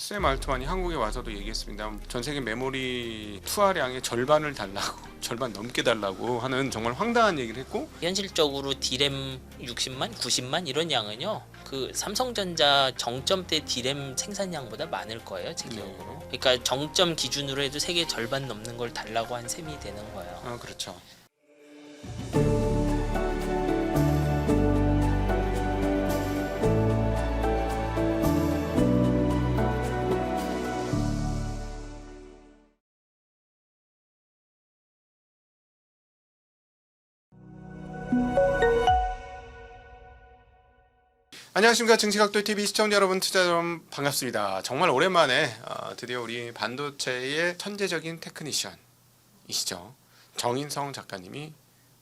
샘 알트만이 한국에 와서도 얘기했습니다. 전 세계 메모리 투하량의 절반을 달라고, 절반 넘게 달라고 하는 정말 황당한 얘기를 했고, 현실적으로 D램 60만, 90만 이런 양은요. 그 삼성전자 정점 때 D램 생산량보다 많을 거예요, 제 기억으로. 그러니까 정점 기준으로 해도 세계 절반 넘는 걸 달라고 한 셈이 되는 거예요. 그렇죠. 안녕하십니까. 증시각도 TV 시청자 여러분, 투자 여러분 반갑습니다. 정말 오랜만에 드디어 우리 반도체의 천재적인 테크니션이시죠, 정인성 작가님이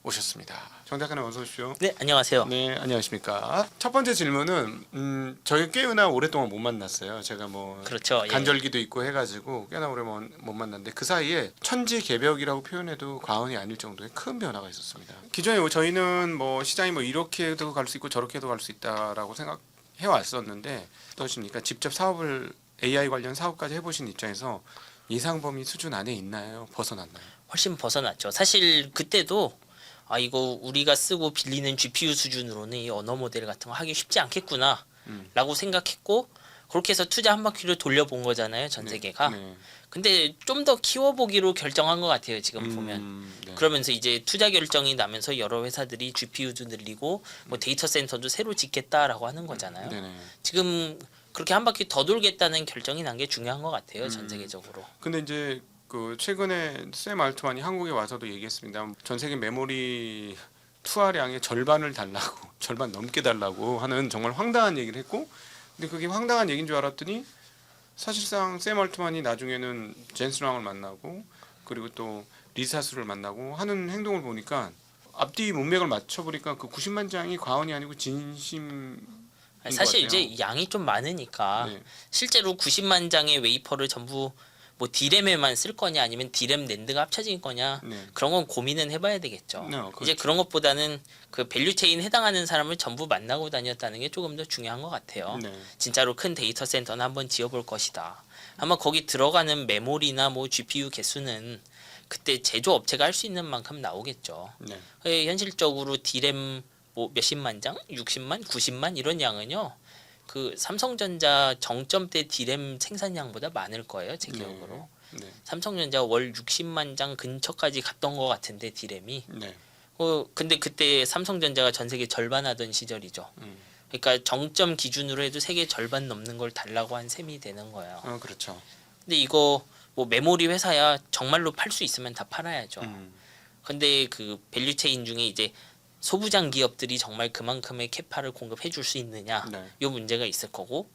오셨습니다. 정 작가님 어서 오십시오. 네, 안녕하세요. 네, 안녕하십니까. 첫 번째 질문은 저희 꽤나 오랫동안 못 만났어요. 제가 뭐 그렇죠. 간절기도 있고 해가지고 꽤나 오래 못 만났는데, 그 사이에 천지개벽이라고 표현해도 과언이 아닐 정도의 큰 변화가 있었습니다. 기존에 저희는 뭐 시장이 뭐 이렇게도 갈 수 있고 저렇게도 갈 수 있다라고 생각해 왔었는데, 어떠십니까? 직접 사업을 AI 관련 사업까지 해보신 입장에서 예상 범위 수준 안에 있나요? 벗어났나요? 훨씬 벗어났죠. 사실 그때도 이거 우리가 쓰고 빌리는 GPU 수준으로는 이 언어 모델 같은 거 하기 쉽지 않겠구나 라고 생각했고, 그렇게 해서 투자 한 바퀴를 돌려본 거잖아요, 전 세계가. 네. 근데 좀 더 키워보기로 결정한 것 같아요, 지금 보면. 네. 그러면서 이제 투자 결정이 나면서 여러 회사들이 GPU도 늘리고 뭐 데이터 센터도 새로 짓겠다라고 하는 거잖아요. 네네. 지금 그렇게 한 바퀴 더 돌겠다는 결정이 난 게 중요한 것 같아요, 전 세계적으로. 근데 이제 그 최근에 샘 알트만이 한국에 와서도 얘기했습니다. 전 세계 메모리 투하량의 절반을 달라고, 절반 넘게 달라고 하는 정말 황당한 얘기를 했고, 근데 그게 황당한 얘기인 줄 알았더니 사실상 샘 알트만이 나중에는 젠슨 왕을 만나고, 그리고 또 리사스를 만나고 하는 행동을 보니까, 앞뒤 문맥을 맞춰보니까 그 90만 장이 과언이 아니고 진심인 사실 것 같아요. 이제 양이 좀 많으니까 네. 실제로 90만 장의 웨이퍼를 전부 뭐 D램에만 쓸 거냐 아니면 D램 낸드가 합쳐진 거냐, 네. 그런 건 고민은 해봐야 되겠죠. 네, 그렇죠. 이제 그런 것보다는 그 밸류체인 해당하는 사람을 전부 만나고 다녔다는 게 조금 더 중요한 것 같아요. 네. 진짜로 큰 데이터 센터는 한번 지어볼 것이다. 아마 거기 들어가는 메모리나 뭐 GPU 개수는 그때 제조업체가 할 수 있는 만큼 나오겠죠. 네. 현실적으로 D램 뭐 몇십만 장, 60만, 90만 이런 양은요. 그 삼성전자 정점 때 D램 생산량보다 많을 거예요, 제 기억으로. 네. 삼성전자 월 60만 장 근처까지 갔던 것 같은데 D램이. 네. 근데 그때 삼성전자가 전 세계 절반 하던 시절이죠. 그러니까 정점 기준으로 해도 세계 절반 넘는 걸 달라고 한 셈이 되는 거예요. 그렇죠. 근데 이거 뭐 메모리 회사야 정말로 팔 수 있으면 다 팔아야죠. 근데 그 밸류체인 중에 이제 소부장 기업들이 정말 그만큼의 캐파를 공급해 줄 수 있느냐, 네. 이 문제가 있을 거고,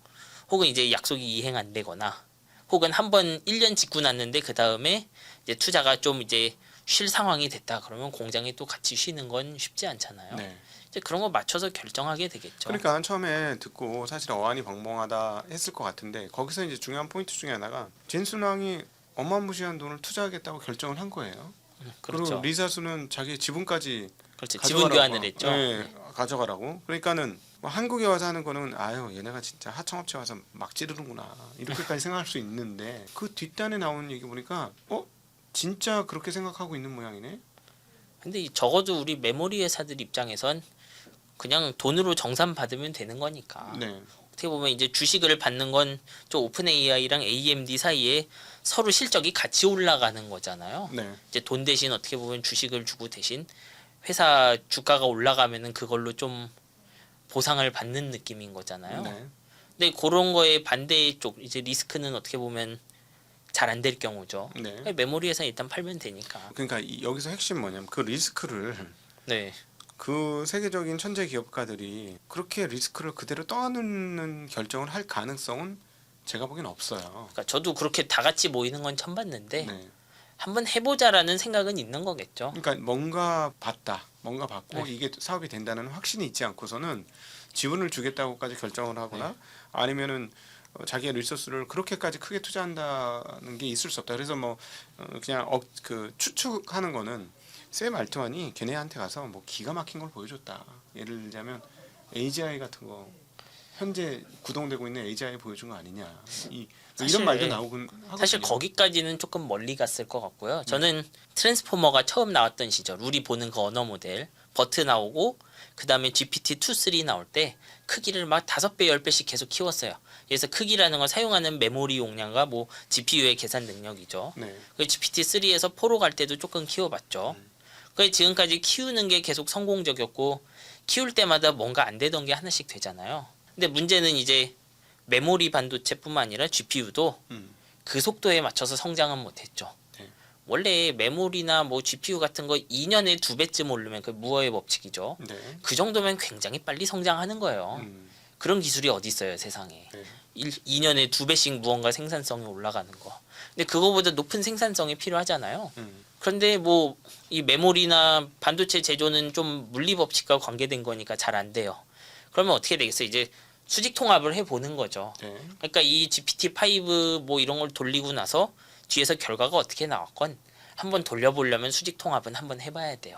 혹은 이제 약속이 이행 안 되거나, 혹은 한번 1년 짓고 났는데 그 다음에 이제 투자가 좀 이제 쉴 상황이 됐다 그러면 공장에 또 같이 쉬는 건 쉽지 않잖아요. 네. 이제 그런 거 맞춰서 결정하게 되겠죠. 그러니까 처음에 듣고 사실 어안이 벙벙하다 했을 것 같은데, 거기서 이제 중요한 포인트 중에 하나가 젠슨 왕이 어마무시한 돈을 투자하겠다고 결정을 한 거예요. 그렇죠. 그리고 리사스는 자기 지분까지 그렇죠. 가져가라고, 지분 교환을 했죠. 네, 가져가라고. 그러니까는 뭐 한국에 와서 하는 거는 얘네가 진짜 하청업체 와서 막 찌르는구나 이렇게까지 생각할 수 있는데, 그 뒷단에 나오는 얘기 보니까 진짜 그렇게 생각하고 있는 모양이네. 근데 적어도 우리 메모리 회사들 입장에선 그냥 돈으로 정산 받으면 되는 거니까. 네. 어떻게 보면 이제 주식을 받는 건 저 오픈 AI랑 AMD 사이에 서로 실적이 같이 올라가는 거잖아요. 네. 이제 돈 대신 어떻게 보면 주식을 주고 대신 회사 주가가 올라가면은 그걸로 좀 보상을 받는 느낌인 거잖아요. 네. 근데 그런 거에 반대 쪽 이제 리스크는 어떻게 보면 잘 안 될 경우죠. 네. 메모리 회사 일단 팔면 되니까. 그러니까 여기서 핵심 뭐냐면, 그 리스크를 네. 그 세계적인 천재 기업가들이 그렇게 리스크를 그대로 떠안는 결정을 할 가능성은 제가 보기엔 없어요. 그러니까 저도 그렇게 다 같이 모이는 건 처음 봤는데 네. 한번 해보자라는 생각은 있는 거겠죠. 그러니까 뭔가 받고 네. 이게 사업이 된다는 확신이 있지 않고서는 지분을 주겠다고까지 결정을 하거나, 네. 아니면은 자기의 리소스를 그렇게까지 크게 투자한다는 게 있을 수 없다. 그래서 뭐 그냥 그 추측하는 거는, 샘 알트만이 걔네한테 가서 뭐 기가 막힌 걸 보여줬다. 예를 들자면 AGI 같은 거 현재 구동되고 있는 AGI 보여준 거 아니냐. 사실, 이런 말도 나오곤 하거든요. 사실 거기까지는 조금 멀리 갔을 것 같고요. 저는 트랜스포머가 처음 나왔던 시절 우리 보는 그 언어 모델 버트 나오고 그 다음에 GPT-2, 3 나올 때 크기를 막 5배, 10배씩 계속 키웠어요. 그래서 크기라는 걸 사용하는 메모리 용량과 뭐 GPU의 계산 능력이죠. 네. 그 GPT-3에서 4로 갈 때도 조금 키워봤죠. 그 지금까지 키우는 게 계속 성공적이었고 키울 때마다 뭔가 안 되던 게 하나씩 되잖아요. 근데 문제는 이제 메모리 반도체뿐만 아니라 GPU도 그 속도에 맞춰서 성장은 못했죠. 네. 원래 메모리나 뭐 GPU 같은 거 2년에 2배쯤 오르면 그 무어의 법칙이죠. 네. 그 정도면 굉장히 빨리 성장하는 거예요. 그런 기술이 어디 있어요, 세상에. 네. 2년에 2배씩 무언가 생산성이 올라가는 거. 근데 그거보다 높은 생산성이 필요하잖아요. 그런데 뭐 이 메모리나 반도체 제조는 좀 물리 법칙과 관계된 거니까 잘 안 돼요. 그러면 어떻게 되겠어요? 이제 수직 통합을 해 보는 거죠. 네. 그러니까 이 GPT-5 뭐 이런 걸 돌리고 나서 뒤에서 결과가 어떻게 나왔건 한번 돌려보려면 수직 통합은 한번 해봐야 돼요.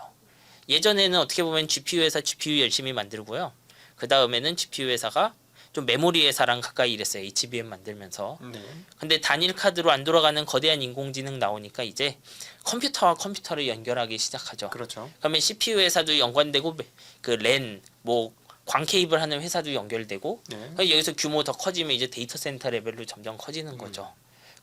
예전에는 어떻게 보면 GPU 회사 GPU 열심히 만들고요. 그 다음에는 GPU 회사가 좀 메모리 회사랑 가까이 일했어요. HBM 만들면서. 네. 근데 근데 단일 카드로 안 돌아가는 거대한 인공지능 나오니까 이제 컴퓨터와 컴퓨터를 연결하기 시작하죠. 그렇죠. 그러면 CPU 회사도 연관되고 그 랜, 뭐 광 케이블 하는 회사도 연결되고 네. 그러니까 여기서 규모 더 커지면 이제 데이터 센터 레벨로 점점 커지는 거죠.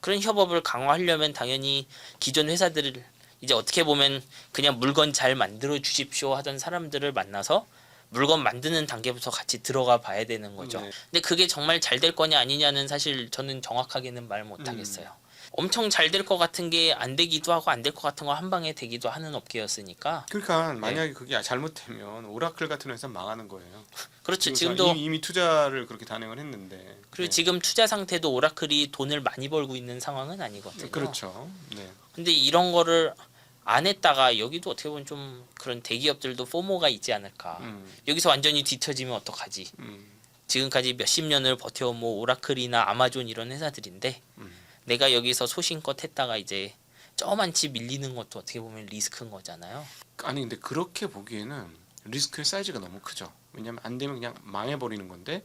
그런 협업을 강화하려면 당연히 기존 회사들을 이제 어떻게 보면 그냥 물건 잘 만들어 주십시오 하던 사람들을 만나서 물건 만드는 단계부터 같이 들어가 봐야 되는 거죠. 네. 근데 그게 정말 잘 될 거냐 아니냐는 사실 저는 정확하게는 말 못 하겠어요. 엄청 잘 될 것 같은 게 안 되기도 하고 안 될 것 같은 거 한 방에 되기도 하는 업계였으니까. 그러니까 만약에 그게 잘못되면 오라클 같은 회사 망하는 거예요. 그렇죠. 지금 지금도 이미 투자를 그렇게 단행을 했는데. 그리고 네. 지금 투자 상태도 오라클이 돈을 많이 벌고 있는 상황은 아니거든요. 그렇죠. 네. 근데 이런 거를 안 했다가 여기도 어떻게 보면 좀 그런 대기업들도 포모가 있지 않을까. 여기서 완전히 뒤처지면 어떡하지. 지금까지 몇십 년을 버텨온 뭐 오라클이나 아마존 이런 회사들인데 내가 여기서 소신껏 했다가 이제 저만치 밀리는 것도 어떻게 보면 리스크인 거잖아요. 아니 근데 그렇게 보기에는 리스크의 사이즈가 너무 크죠. 왜냐하면 안 되면 그냥 망해버리는 건데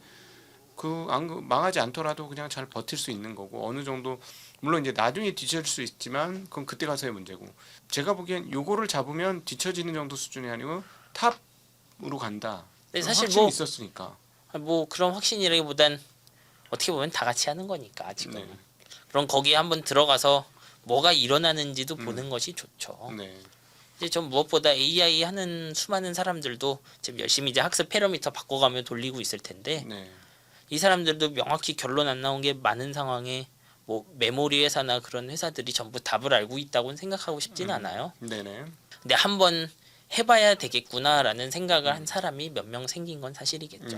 망하지 않더라도 그냥 잘 버틸 수 있는 거고 어느 정도 물론 이제 나중에 뒤처질 수 있지만 그건 그때 가서의 문제고 제가 보기엔 요거를 잡으면 뒤처지는 정도 수준이 아니고 탑으로 간다. 근데 사실 확신이 뭐 있었으니까. 뭐 그런 확신이라기보단 어떻게 보면 다 같이 하는 거니까 지금. 네. 그럼 거기에 한번 들어가서 뭐가 일어나는지도 보는 것이 좋죠. 네. 이제 좀 무엇보다 AI 하는 수많은 사람들도 지금 열심히 이제 학습 패러미터 바꿔가며 돌리고 있을 텐데 네. 이 사람들도 명확히 결론 안 나온 게 많은 상황에 뭐 메모리 회사나 그런 회사들이 전부 답을 알고 있다고는 생각하고 싶지는 않아요. 네네. 근데 한번 해봐야 되겠구나라는 생각을 한 사람이 몇 명 생긴 건 사실이겠죠.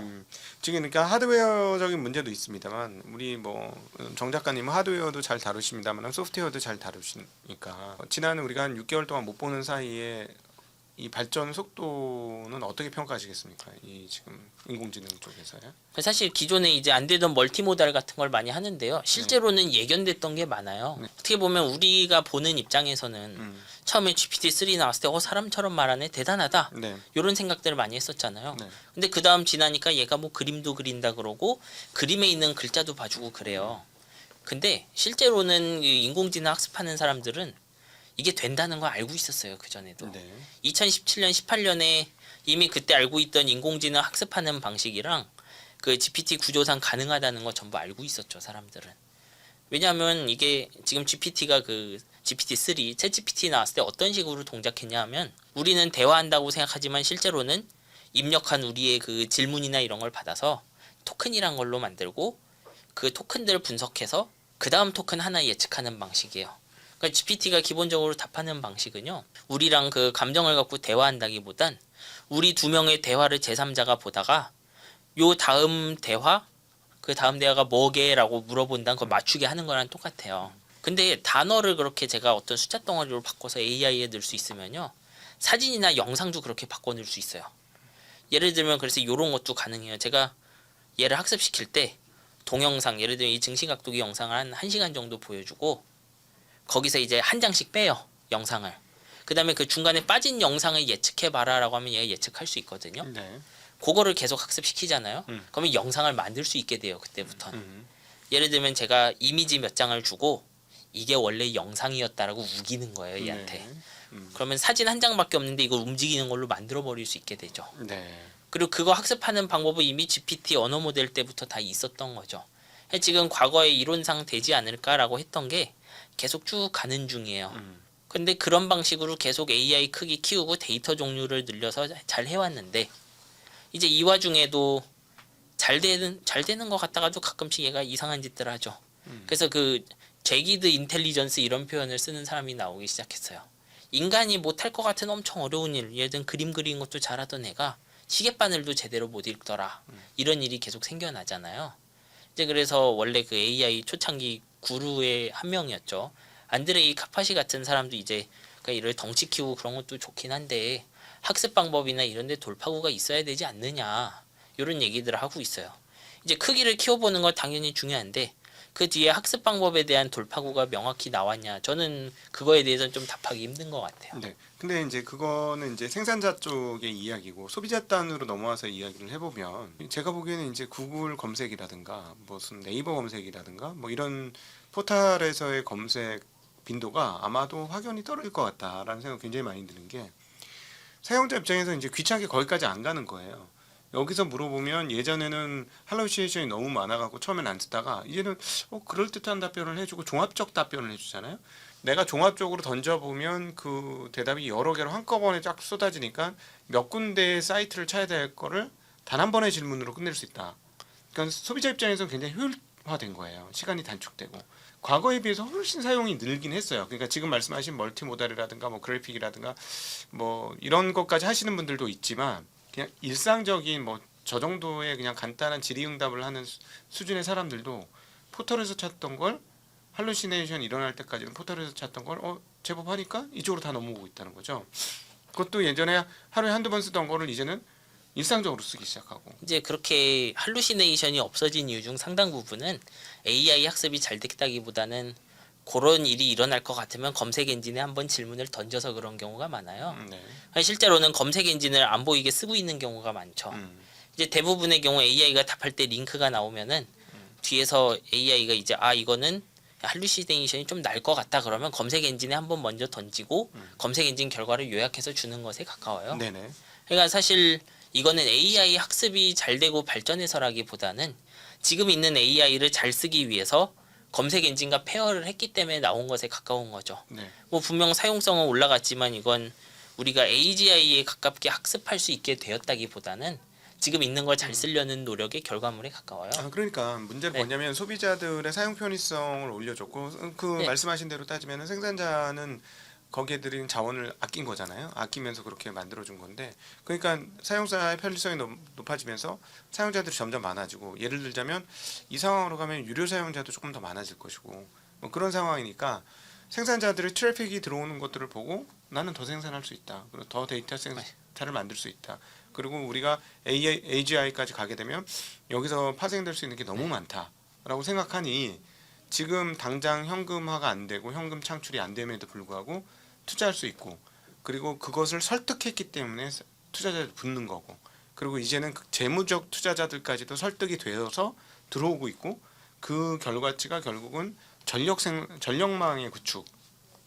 지금 그러니까 하드웨어적인 문제도 있습니다만 우리 뭐 정 작가님은 하드웨어도 잘 다루십니다만 소프트웨어도 잘 다루시니까 지난 우리가 한 6개월 동안 못 보는 사이에 이 발전 속도는 어떻게 평가하시겠습니까? 이 지금 인공지능 쪽에서요? 사실 기존에 이제 안 되던 멀티모달 같은 걸 많이 하는데요. 실제로는 예견됐던 게 많아요. 어떻게 보면 우리가 보는 입장에서는 처음에 GPT-3 나왔을 때 사람처럼 말하네 대단하다 네. 이런 생각들을 많이 했었잖아요. 네. 근데 그 다음 지나니까 얘가 뭐 그림도 그린다 그러고 그림에 있는 글자도 봐주고 그래요. 근데 실제로는 이 인공지능 학습하는 사람들은 이게 된다는 걸 알고 있었어요. 그전에도. 네. 2017년, 18년에 이미 그때 알고 있던 인공지능 학습하는 방식이랑 그 GPT 구조상 가능하다는 거 전부 알고 있었죠. 사람들은. 왜냐하면 이게 지금 GPT가 그 GPT-3, 챗GPT 나왔을 때 어떤 식으로 동작했냐 하면 우리는 대화한다고 생각하지만 실제로는 입력한 우리의 그 질문이나 이런 걸 받아서 토큰이란 걸로 만들고 그 토큰들을 분석해서 그 다음 토큰 하나 예측하는 방식이에요. 그러니까 GPT가 기본적으로 답하는 방식은요. 우리랑 그 감정을 갖고 대화한다기보단 우리 두 명의 대화를 제3자가 보다가 요 다음 대화 그 다음 대화가 뭐게라고 물어본다는 걸 맞추게 하는 거랑 똑같아요. 근데 단어를 그렇게 제가 어떤 숫자 덩어리로 바꿔서 AI에 넣을 수 있으면요. 사진이나 영상도 그렇게 바꿔 넣을 수 있어요. 예를 들면 그래서 이런 것도 가능해요. 제가 얘를 학습시킬 때 동영상 예를 들면 이 증시각도기 영상을 한 1시간 정도 보여주고 거기서 이제 한 장씩 빼요. 영상을. 그 다음에 그 중간에 빠진 영상을 예측해봐라 라고 하면 얘가 예측할 수 있거든요. 네. 그거를 계속 학습시키잖아요. 그러면 영상을 만들 수 있게 돼요. 그때부터는. 예를 들면 제가 이미지 몇 장을 주고 이게 원래 영상이었다라고 우기는 거예요, 얘한테. 네. 그러면 사진 한 장밖에 없는데 이걸 움직이는 걸로 만들어 버릴 수 있게 되죠. 네. 그리고 그거 학습하는 방법은 이미 GPT 언어 모델 때부터 다 있었던 거죠. 지금 과거에 이론상 되지 않을까라고 했던 게 계속 쭉 가는 중이에요. 근데 그런 방식으로 계속 AI 크기 키우고 데이터 종류를 늘려서 잘 해왔는데 이제 이 와중에도 잘 되는 것 같다가도 가끔씩 얘가 이상한 짓들을 하죠. 그래서 그 제기드 인텔리전스 이런 표현을 쓰는 사람이 나오기 시작했어요. 인간이 못할 것 같은 엄청 어려운 일, 예를 들면 그림 그리는 것도 잘하던 애가 시계바늘도 제대로 못 읽더라. 이런 일이 계속 생겨나잖아요. 이제 그래서 원래 그 AI 초창기 구루의 한 명이었죠. 안드레이 카파시 같은 사람도 이제 그러니까 이를 덩치 키우고 그런 것도 좋긴 한데 학습 방법이나 이런 데 돌파구가 있어야 되지 않느냐. 이런 얘기들을 하고 있어요. 이제 크기를 키워보는 건 당연히 중요한데 그 뒤에 학습 방법에 대한 돌파구가 명확히 나왔냐? 저는 그거에 대해서는 좀 답하기 힘든 것 같아요. 네. 근데 이제 그거는 이제 생산자 쪽의 이야기고 소비자 단으로 넘어와서 이야기를 해보면 제가 보기에는 이제 구글 검색이라든가 무슨 네이버 검색이라든가 뭐 이런 포털에서의 검색 빈도가 아마도 확연히 떨어질 것 같다라는 생각이 굉장히 많이 드는 게 사용자 입장에서 이제 귀찮게 거기까지 안 가는 거예요. 여기서 물어보면 예전에는 할로시에이션이 너무 많아갖고 처음엔 안 쓰다가 이제는 그럴듯한 답변을 해주고 종합적 답변을 해주잖아요. 내가 종합적으로 던져보면 그 대답이 여러 개로 한꺼번에 쫙 쏟아지니까 몇 군데의 사이트를 찾아야 될 거를 단 한 번의 질문으로 끝낼 수 있다. 그러니까 소비자 입장에서는 굉장히 효율화된 거예요. 시간이 단축되고. 과거에 비해서 훨씬 사용이 늘긴 했어요. 그러니까 지금 말씀하신 멀티모달이라든가 뭐 그래픽이라든가 뭐 이런 것까지 하시는 분들도 있지만 그냥 일상적인 뭐 저 정도의 그냥 간단한 질의응답을 하는 수준의 사람들도 포털에서 찾던 걸 할루시네이션 일어날 때까지는 포털에서 찾던 걸 제법 하니까 이쪽으로 다 넘어오고 있다는 거죠. 그것도 예전에 하루에 한두 번 쓰던 거를 이제는 일상적으로 쓰기 시작하고. 이제 그렇게 할루시네이션이 없어진 이유 중 상당 부분은 AI 학습이 잘 됐다기보다는 그런 일이 일어날 것 같으면 검색 엔진에 한번 질문을 던져서 그런 경우가 많아요. 네. 실제로는 검색 엔진을 안 보이게 쓰고 있는 경우가 많죠. 이제 대부분의 경우 AI가 답할 때 링크가 나오면은 뒤에서 AI가 이제 이거는 할루시네이션이 좀 날 것 같다 그러면 검색 엔진에 한번 먼저 던지고 검색 엔진 결과를 요약해서 주는 것에 가까워요. 네네. 그러니까 사실 이거는 AI 학습이 잘 되고 발전해서라기보다는 지금 있는 AI를 잘 쓰기 위해서 검색 엔진과 페어를 했기 때문에 나온 것에 가까운 거죠. 네. 뭐 분명 사용성은 올라갔지만 이건 우리가 AGI에 가깝게 학습할 수 있게 되었다기보다는 지금 있는 걸 잘 쓰려는 노력의 결과물에 가까워요. 그러니까 문제는 네. 뭐냐면 소비자들의 사용 편의성을 올려줬고 그 네. 말씀하신 대로 따지면 생산자는 거기에 들인 자원을 아낀 거잖아요. 아끼면서 그렇게 만들어준 건데 그러니까 사용자의 편리성이 높아지면서 사용자들이 점점 많아지고 예를 들자면 이 상황으로 가면 유료 사용자도 조금 더 많아질 것이고 뭐 그런 상황이니까 생산자들의 트래픽이 들어오는 것들을 보고 나는 더 생산할 수 있다. 그리고 더 데이터 센터를 만들 수 있다. 그리고 우리가 AGI까지 가게 되면 여기서 파생될 수 있는 게 너무 많다라고 생각하니 지금 당장 현금화가 안 되고 현금 창출이 안 됨에도 불구하고 투자할 수 있고 그리고 그것을 설득했기 때문에 투자자들 붙는 거고 그리고 이제는 그 재무적 투자자들까지도 설득이 되어서 들어오고 있고 그 결과치가 결국은 전력망의 구축이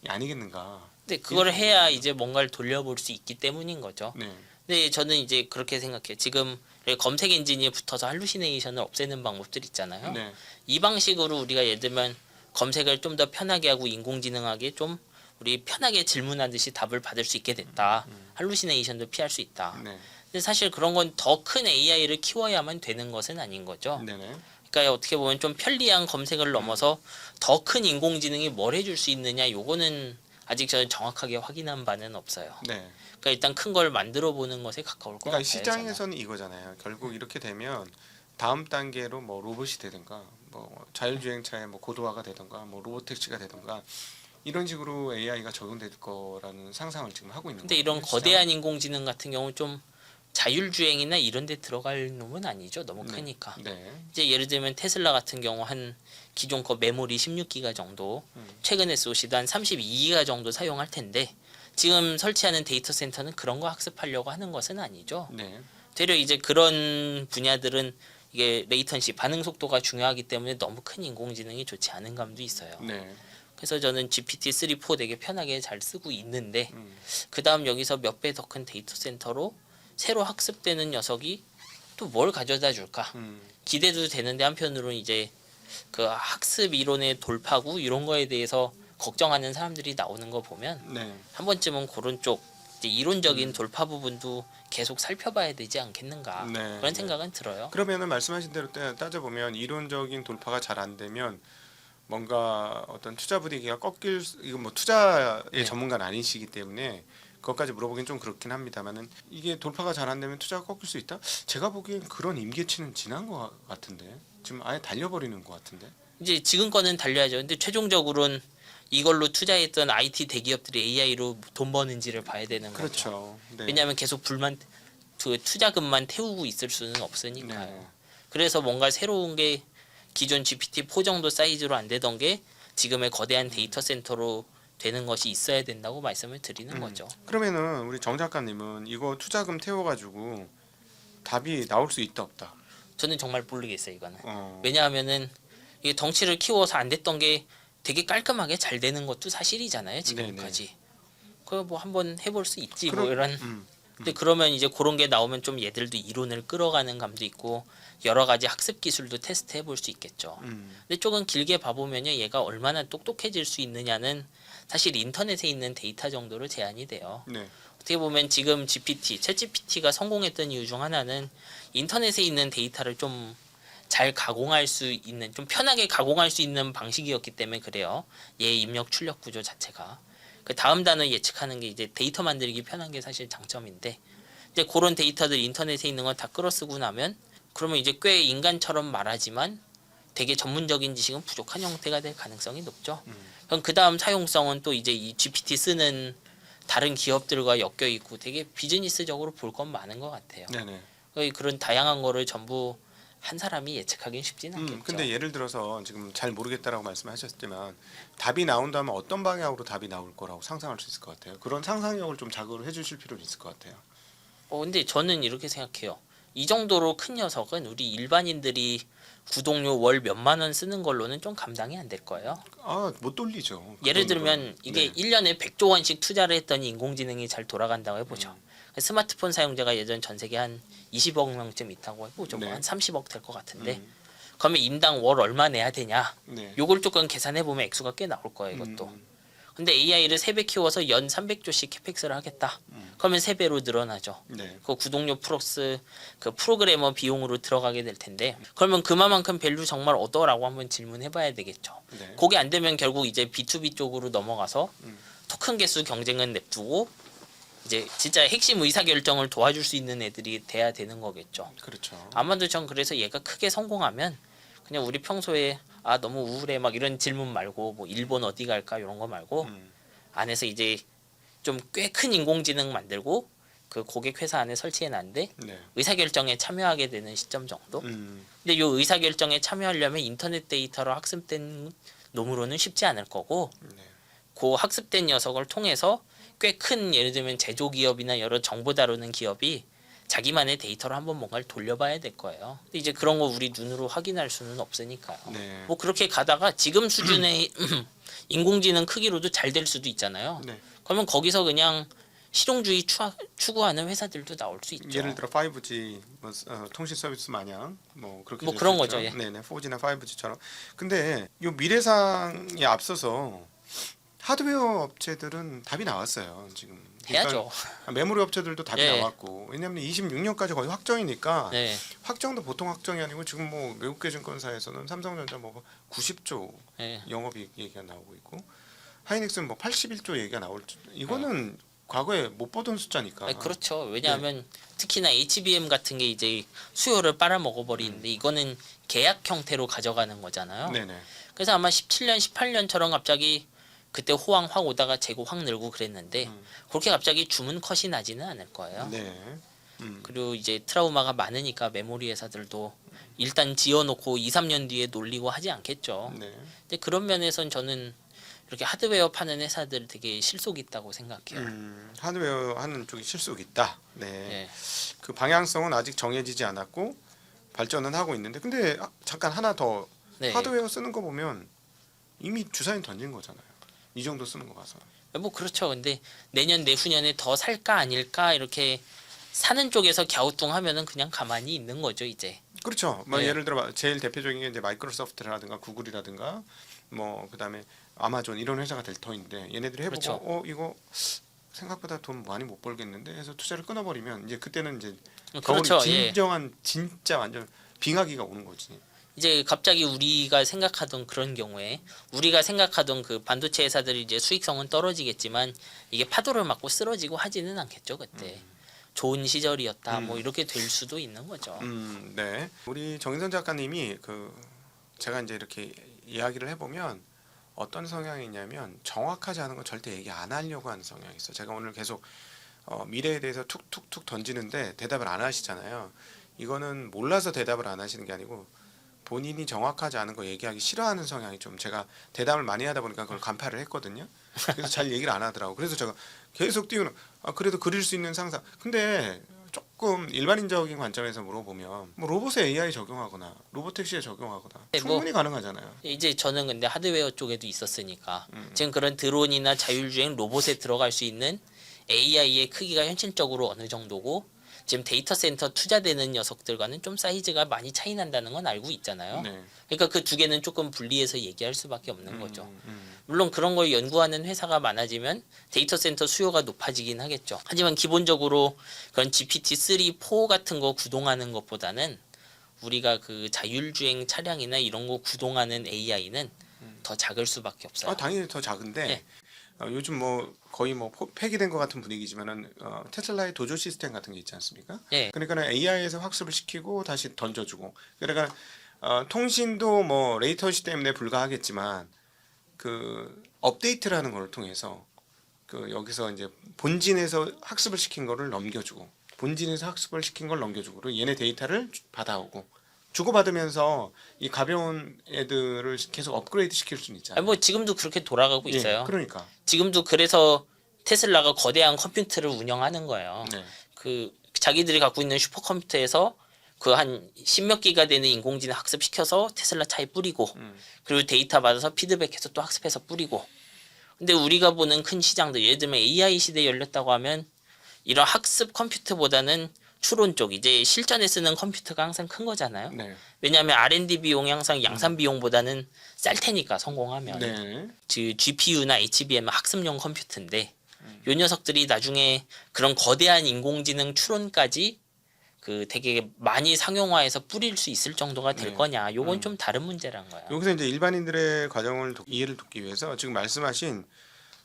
아니겠는가. 근데 그걸 해야 이제 뭔가를 돌려볼 수 있기 때문인 거죠. 네. 근데 저는 이제 그렇게 생각해요. 지금 검색 엔진에 붙어서 할루시네이션을 없애는 방법들 있잖아요. 네. 이 방식으로 우리가 예를 들면 검색을 좀 더 편하게 하고 인공지능하게 좀 우리 편하게 질문하듯이 답을 받을 수 있게 됐다. 할루시네이션도 피할 수 있다. 네. 근데 사실 그런 건 더 큰 AI를 키워야만 되는 것은 아닌 거죠. 네네. 그러니까 어떻게 보면 좀 편리한 검색을 넘어서 더 큰 인공지능이 뭘 해줄 수 있느냐 요거는 아직 저는 정확하게 확인한 바는 없어요. 네. 그러니까 일단 큰 걸 만들어 보는 것에 가까울 것 그러니까 같아요. 시장에서는 이거잖아요. 결국 이렇게 되면 다음 단계로 뭐 로봇이 되든가 뭐 자율주행차의 뭐 고도화가 되든가 뭐 로봇택시가 되든가 이런 식으로 AI가 적용될 거라는 상상을 지금 하고 있는 거예요. 근데 이런 거대한 인공지능 같은 경우는 좀 자율주행이나 이런 데 들어갈 놈은 아니죠. 너무 네. 크니까. 네. 이제 예를 들면 테슬라 같은 경우 한 기존 거 메모리 16기가 정도 최근에 쏘시도 한 32기가 정도 사용할 텐데 지금 설치하는 데이터 센터는 그런 거 학습하려고 하는 것은 아니죠. 네. 되려 이제 그런 분야들은 이게 레이턴시 반응 속도가 중요하기 때문에 너무 큰 인공지능이 좋지 않은 감도 있어요. 네. 그래서 저는 GPT-3, 4 되게 편하게 잘 쓰고 있는데 음. 그 다음 여기서 몇 배 더 큰 데이터 센터로 새로 학습되는 녀석이 또 뭘 가져다 줄까 기대도 되는데 한편으로는 이제 그 학습 이론의 돌파구 이런 거에 대해서 걱정하는 사람들이 나오는 거 보면 네. 한 번쯤은 그런 쪽 이제 이론적인 돌파 부분도 계속 살펴봐야 되지 않겠는가 네, 그런 네. 생각은 들어요. 그러면은 말씀하신 대로 따져보면 이론적인 돌파가 잘 안 되면 뭔가 어떤 투자 분위기가 이건 뭐 투자의 네. 전문가는 아니시기 때문에 그것까지 물어보긴 좀 그렇긴 합니다만은 이게 돌파가 잘 안 되면 투자가 꺾일 수 있다? 제가 보기엔 그런 임계치는 지난 것 같은데 지금 아예 달려버리는 것 같은데. 이제 지금 거는 달려야죠. 근데 최종적으로는 이걸로 투자했던 IT 대기업들이 AI로 돈 버는지를 봐야 되는 거죠. 그렇죠. 네. 왜냐하면 계속 그 투자금만 태우고 있을 수는 없으니까요. 네. 그래서 뭔가 새로운 게 기존 GPT-4 정도 사이즈로 안 되던 게 지금의 거대한 데이터 센터로 되는 것이 있어야 된다고 말씀을 드리는 거죠. 그러면은 우리 정 작가님은 이거 투자금 태워가지고 답이 나올 수 있다 없다. 저는 정말 모르겠어요 이거는. 어. 왜냐하면은 이게 덩치를 키워서 안 됐던 게 되게 깔끔하게 잘 되는 것도 사실이잖아요 지금까지. 그거 뭐 한번 해볼 수 있지 뭐 이런. 근데 그러면 이제 그런 게 나오면 좀 얘들도 이론을 끌어가는 감도 있고 여러 가지 학습 기술도 테스트 해볼 수 있겠죠. 근데 조금 길게 봐보면요 얘가 얼마나 똑똑해질 수 있느냐는 사실 인터넷에 있는 데이터 정도로 제한이 돼요. 네. 어떻게 보면 지금 챗GPT가 성공했던 이유 중 하나는 인터넷에 있는 데이터를 좀 잘 가공할 수 있는 좀 편하게 가공할 수 있는 방식이었기 때문에 그래요. 얘 입력 출력 구조 자체가. 그 다음 단어 예측하는 게 이제 데이터 만들기 편한 게 사실 장점인데 이제 그런 데이터들 인터넷에 있는 건 다 끌어쓰고 나면 그러면 이제 꽤 인간처럼 말하지만 되게 전문적인 지식은 부족한 형태가 될 가능성이 높죠. 그럼 그 다음 사용성은 또 이제 이 GPT 쓰는 다른 기업들과 엮여 있고 되게 비즈니스적으로 볼 건 많은 것 같아요. 네네. 그런 다양한 거를 전부 한 사람이 예측하기는 쉽지는 않겠죠. 근데 예를 들어서 지금 잘 모르겠다라고 말씀하셨지만 답이 나온다면 어떤 방향으로 답이 나올 거라고 상상할 수 있을 것 같아요. 그런 상상력을 좀 자극을 해주실 필요는 있을 것 같아요. 근데 저는 이렇게 생각해요. 이 정도로 큰 녀석은 우리 일반인들이 구독료 월 몇만 원 쓰는 걸로는 좀 감당이 안 될 거예요. 못 돌리죠. 예를 들면 이게 1년에 100조 원씩 투자를 했더니 인공지능이 잘 돌아간다고 해보죠. 스마트폰 사용자가 예전 전 세계 한 20억 명쯤 있다고 해보죠. 네. 뭐 한 30억 될 것 같은데 그러면 인당 월 얼마 내야 되냐. 네. 요걸 조금 계산해보면 액수가 꽤 나올 거예요. 이것도. 근데 AI를 3배 키워서 연 300조씩 캐펙스를 하겠다. 그러면 3배로 늘어나죠. 네. 그 구독료 플러스 그 프로그래머 비용으로 들어가게 될 텐데 그러면 그만큼 밸류 정말 얻어라고 한번 질문해봐야 되겠죠. 네. 그게 안 되면 결국 이제 B2B 쪽으로 넘어가서 토큰 개수 경쟁은 냅두고 이제 진짜 핵심 의사 결정을 도와줄 수 있는 애들이 돼야 되는 거겠죠. 그렇죠. 아마도 전 그래서 얘가 크게 성공하면 그냥 우리 평소에 너무 우울해 막 이런 질문 말고 뭐 일본 어디 갈까 이런 거 말고 안에서 이제 좀 꽤 큰 인공지능 만들고 그 고객 회사 안에 설치해 놨는데 네. 의사결정에 참여하게 되는 시점 정도. 근데 이 의사결정에 참여하려면 인터넷 데이터로 학습된 놈으로는 쉽지 않을 거고 네. 그 학습된 녀석을 통해서 꽤 큰 예를 들면 제조기업이나 여러 정보 다루는 기업이 자기만의 데이터로 한번 뭔가를 돌려봐야 될 거예요. 근데 이제 그런 거 우리 눈으로 확인할 수는 없으니까요. 네. 뭐 그렇게 가다가 지금 수준의 인공지능 크기로도 잘 될 수도 있잖아요. 네. 그러면 거기서 그냥 실용주의 추구하는 회사들도 나올 수 있죠. 예를 들어 5G 통신 서비스 마냥 뭐 그렇게 뭐 될 그런 수 있죠. 거죠, 예. 네네 4G나 5G처럼. 근데 요 미래상에 앞서서 하드웨어 업체들은 답이 나왔어요. 지금 해야죠. 메모리 업체들도 답이 예. 나왔고 왜냐하면 26년까지 거의 확정이니까 네. 확정도 보통 확정이 아니고 지금 뭐 외국계 증권사에서는 삼성전자 뭐 90조 네. 영업이익 얘기가 나오고 있고 하이닉스는 뭐 81조 얘기가 나올 이거는 과거에 못 보던 숫자니까. 아니, 그렇죠. 왜냐하면 특히나 HBM 같은 게 이제 수요를 빨아먹어 버리는데 이거는 계약 형태로 가져가는 거잖아요. 네네. 그래서 아마 17년, 18년처럼 갑자기 그때 호황 확 오다가 재고 확 늘고 그랬는데 그렇게 갑자기 주문 컷이 나지는 않을 거예요. 네. 그리고 이제 트라우마가 많으니까 메모리 회사들도 일단 지어놓고 2, 3년 뒤에 놀리고 하지 않겠죠. 네. 근데 그런 면에선 저는 이렇게 하드웨어 파는 회사들 되게 실속 있다고 생각해요. 하드웨어 하는 쪽이 실속 있다. 네. 예. 그 방향성은 아직 정해지지 않았고 발전은 하고 있는데 근데 잠깐 하나 더 네. 하드웨어 쓰는 거 보면 이미 주사위 던진 거잖아요. 이 정도 쓰는 거 봐서. 뭐 그렇죠. 근데 내년 내후년에 더 살까 아닐까 이렇게 사는 쪽에서 갸우뚱하면은 그냥 가만히 있는 거죠 이제. 그렇죠. 뭐 네. 예를 들어 제일 대표적인 게 이제 마이크로소프트라든가 구글이라든가 뭐 그다음에 아마존 이런 회사가 될 터인데 얘네들이 해보고 그렇죠. 이거 생각보다 돈 많이 못 벌겠는데 해서 투자를 끊어버리면 이제 그때는 이제 그렇죠. 진정한 진짜 완전 빙하기가 오는 거지. 이제 갑자기 우리가 생각하던 그런 경우에 우리가 생각하던 그 반도체 회사들이 이제 수익성은 떨어지겠지만 이게 파도를 맞고 쓰러지고 하지는 않겠죠 그때. 좋은 시절이었다 뭐 이렇게 될 수도 있는 거죠. 네. 우리 정인선 작가님이 제가 이제 이렇게 이야기를 해보면 어떤 성향이 있냐면 정확하지 않은 건 절대 얘기 안 하려고 하는 성향이 있어요. 제가 오늘 계속 미래에 대해서 툭툭툭 던지는데 대답을 안 하시잖아요. 이거는 몰라서 대답을 안 하시는 게 아니고 본인이 정확하지 않은 거 얘기하기 싫어하는 성향이 좀 제가 대답을 많이 하다 보니까 그걸 간파를 했거든요. 그래서 잘 얘기를 안 하더라고. 그래서 제가 계속 띄우는 그래도 그릴 수 있는 상상. 근데 조금 일반인적인 관점에서 물어보면 뭐 로봇에 AI 적용하거나 로보택시에 적용하거나 네, 충분히 가능하잖아요. 이제 저는 근데 하드웨어 쪽에도 있었으니까 지금 그런 드론이나 자율주행 로봇에 들어갈 수 있는 AI의 크기가 현실적으로 어느 정도고 지금 데이터 센터 투자되는 녀석들과는 좀 사이즈가 많이 차이 난다는 건 알고 있잖아요. 네. 그러니까 그 두 개는 조금 분리해서 얘기할 수밖에 없는 거죠. 물론 그런 걸 연구하는 회사가 많아지면 데이터 센터 수요가 높아지긴 하겠죠. 하지만 기본적으로 그런 GPT-3, 4 같은 거 구동하는 것보다는 우리가 그 자율주행 차량이나 이런 거 구동하는 AI는 더 작을 수밖에 없어요. 당연히 더 작은데 네. 요즘 뭐 거의 뭐 폐기된 것 같은 분위기지만은 테슬라의 도조 시스템 같은 게 있지 않습니까? 네. 그러니까 AI에서 학습을 시키고 다시 던져주고 그러니까 통신도 뭐 레이턴시 때문에 불가하겠지만 그 업데이트라는 걸 통해서 그 여기서 이제 본진에서 학습을 시킨 거를 넘겨주고 본진에서 학습을 시킨 걸 넘겨주고 그리고 얘네 데이터를 받아오고 주고받으면서 이 가벼운 애들을 계속 업그레이드 시킬 수는 있잖아요. 뭐 지금도 그렇게 돌아가고 예, 있어요. 그러니까. 지금도 그래서 테슬라가 거대한 컴퓨터를 운영하는 거예요. 네. 그 자기들이 갖고 있는 슈퍼컴퓨터에서 그 한 10몇 기가 되는 인공지능 학습시켜서 테슬라 차에 뿌리고 그리고 데이터 받아서 피드백해서 또 학습해서 뿌리고. 근데 우리가 보는 큰 시장들 예를 들면 AI 시대에 열렸다고 하면 이런 학습 컴퓨터보다는 추론 쪽 이제 실전에 쓰는 컴퓨터가 항상 큰 거잖아요. 네. 왜냐하면 R&D 비용이 항상 양산 비용보다는 쌀 테니까 성공하면. 네. 그 GPU나 HBM은 학습용 컴퓨터인데 요 녀석들이 나중에 그런 거대한 인공지능 추론까지 그 되게 많이 상용화해서 뿌릴 수 있을 정도가 될 네. 거냐. 요건 좀 다른 문제란 거야. 여기서 이제 일반인들의 과정을 이해를 돕기 위해서 지금 말씀하신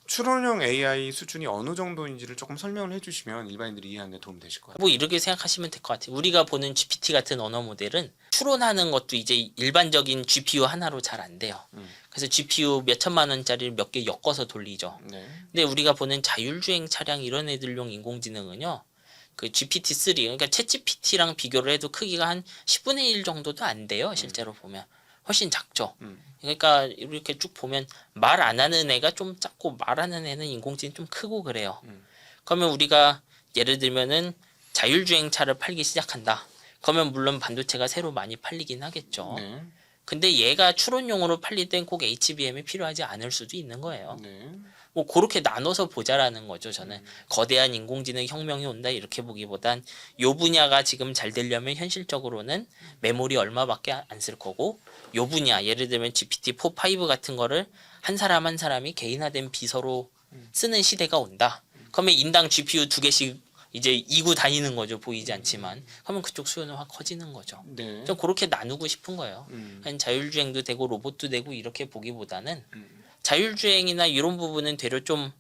추론형 AI 수준이 어느 정도인지를 조금 설명을 해주시면 일반인들이 이해하는 데 도움 되실 것 같아요. 뭐 이렇게 생각하시면 될 것 같아요. 우리가 보는 GPT 같은 언어 모델은 추론하는 것도 이제 일반적인 GPU 하나로 잘 안 돼요. 그래서 GPU 몇 천만 원짜리를 몇 개 엮어서 돌리죠. 네. 근데 우리가 보는 자율주행 차량 이런 애들용 인공지능은요. 그 GPT-3 그러니까 챗GPT랑 비교를 해도 크기가 한 10분의 1 정도도 안 돼요. 실제로 보면 훨씬 작죠. 그러니까 이렇게 쭉 보면 말 안 하는 애가 좀 작고 말하는 애는 인공지능 좀 크고 그래요. 그러면 우리가 예를 들면은 자율주행 차를 팔기 시작한다. 그러면 물론 반도체가 새로 많이 팔리긴 하겠죠. 네. 근데 얘가 추론용으로 팔릴 땐 꼭 HBM이 필요하지 않을 수도 있는 거예요. 네. 뭐 그렇게 나눠서 보자라는 거죠. 저는 거대한 인공지능 혁명이 온다 이렇게 보기보단 요 분야가 지금 잘 되려면 현실적으로는 메모리 얼마밖에 안 쓸 거고 요 분야 예를 들면 GPT-4, 5 같은 거를 한 사람 한 사람이 개인화된 비서로 쓰는 시대가 온다. 그러면 인당 GPU 2개씩 이제 이고 다니는 거죠. 보이지 않지만. 그러면 그쪽 수요는 확 커지는 거죠. 네. 좀 그렇게 나누고 싶은 거예요. 한 자율주행도 되고 로봇도 되고 이렇게 보기보다는 자율주행이나 이런 부분은 되려 좀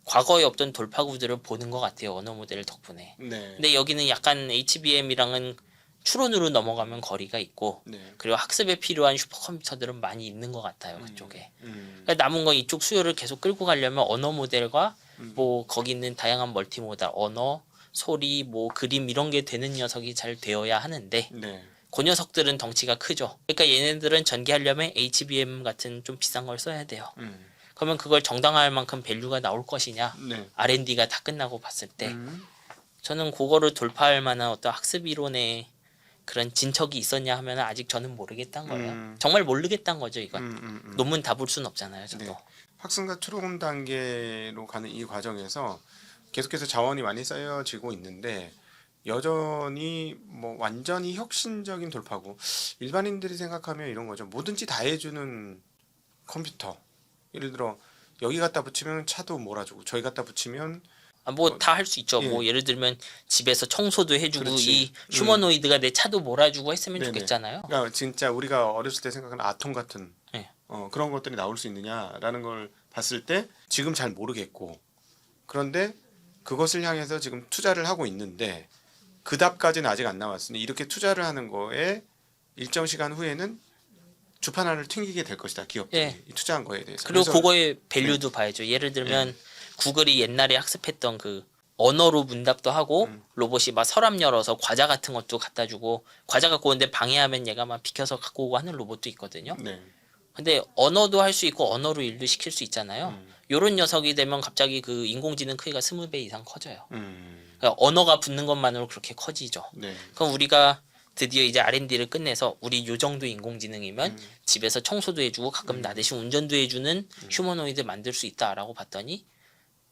과거에 없던 돌파구들을 보는 것 같아요. 언어 모델 덕분에. 네. 근데 여기는 약간 HBM이랑은 추론으로 넘어가면 거리가 있고 네. 그리고 학습에 필요한 슈퍼컴퓨터들은 많이 있는 것 같아요. 그쪽에. 음. 그러니까 남은 건 이쪽 수요를 계속 끌고 가려면 언어 모델과 뭐 거기 있는 다양한 멀티모달 언어, 소리, 뭐 그림 이런 게 되는 녀석이 잘 되어야 하는데 네. 그 녀석들은 덩치가 크죠. 그러니까 얘네들은 전개하려면 HBM 같은 좀 비싼 걸 써야 돼요. 그러면 그걸 정당화할 만큼 밸류가 나올 것이냐? 네. R&D가 다 끝나고 봤을 때 음. 저는 그거를 돌파할 만한 어떤 학습 이론의 그런 진척이 있었냐 하면 아직 저는 모르겠다는 거예요. 정말 모르겠다는 거죠, 이건. 논문 다 볼 수는 없잖아요, 저도. 네. 학습과 추론 단계로 가는 이 과정에서 계속해서 자원이 많이 쌓여지고 있는데 여전히 뭐 완전히 혁신적인 돌파고 일반인들이 생각하면 이런 거죠. 뭐든지 다 해주는 컴퓨터. 예를 들어 여기 갖다 붙이면 차도 몰아주고 저기 갖다 붙이면 뭐 다 할 수 있죠. 예. 뭐 예를 들면 집에서 청소도 해주고 그렇지. 이 휴머노이드가 내 차도 몰아주고 했으면 네네. 좋겠잖아요. 그러니까 진짜 우리가 어렸을 때 생각하는 아톰 같은 네. 그런 것들이 나올 수 있느냐라는 걸 봤을 때 지금 잘 모르겠고 그런데 그것을 향해서 지금 투자를 하고 있는데 그 답까지는 아직 안 나왔으니 이렇게 투자를 하는 거에 일정 시간 후에는 주판알을 튕기게 될 것이다 기업들이 예. 이 투자한 거에 대해서. 그리고 그래서 그거의 밸류도 봐야죠. 예를 들면 구글이 옛날에 학습했던 그 언어로 문답도 하고 로봇이 막 서랍 열어서 과자 같은 것도 갖다 주고 과자 갖고 오는데 방해하면 얘가 막 비켜서 갖고 오고 하는 로봇도 있거든요. 네. 근데 언어도 할 수 있고 언어로 일도 시킬 수 있잖아요. 요런 녀석이 되면 갑자기 그 인공지능 크기가 20배 이상 커져요. 그러니까 언어가 붙는 것만으로 그렇게 커지죠. 네. 그럼 우리가 드디어 이제 R&D를 끝내서 우리 요 정도 인공지능이면 집에서 청소도 해주고 가끔 나 대신 운전도 해주는 휴머노이드 만들 수 있다라고 봤더니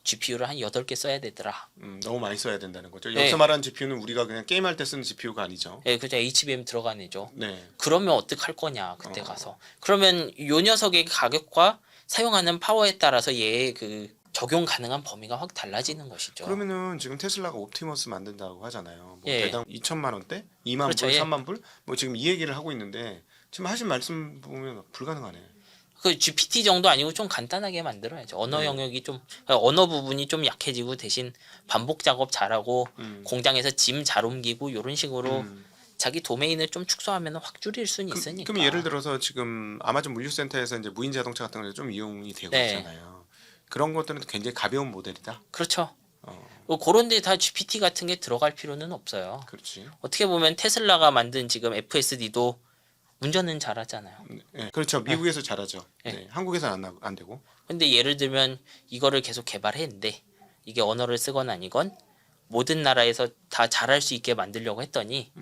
GPU를 한 8개 써야 되더라. 너무 많이 써야 된다는 거죠. 네. 여기서 말하는 GPU는 우리가 그냥 게임할 때 쓰는 GPU가 아니죠. 예, 그죠. HBM 들어간 애죠. 네. 그러면 어떡할 거냐 그때 가서. 그러면 요 녀석의 가격과 사용하는 파워에 따라서 얘의 그 적용 가능한 범위가 확 달라지는 것이죠. 그러면은 지금 테슬라가 옵티머스 만든다고 하잖아요. 뭐 예. 대당 2천만 원대, 2만 그렇죠, 불, 예. 3만 불, 뭐 지금 이 얘기를 하고 있는데 지금 하신 말씀 보면 불가능하네. 그 GPT 정도 아니고 좀 간단하게 만들어야죠. 언어 영역이 좀 언어 부분이 좀 약해지고 대신 반복 작업 잘하고 공장에서 짐 잘 옮기고 이런 식으로 자기 도메인을 좀 축소하면 확 줄일 수는 있으니까. 그럼 예를 들어서 지금 아마존 물류센터에서 이제 무인 자동차 같은 거 좀 이용이 되고 네. 있잖아요. 그런 것들은 굉장히 가벼운 모델이다. 그렇죠. 뭐 그런 데 다 GPT 같은 게 들어갈 필요는 없어요. 그렇지. 어떻게 보면 테슬라가 만든 지금 FSD도 운전은 잘하잖아요. 네, 그렇죠. 미국에서 잘하죠. 네. 네. 한국에서는 안 되고. 근데 예를 들면 이거를 계속 개발했는데 이게 언어를 쓰거나 아니건 모든 나라에서 다 잘할 수 있게 만들려고 했더니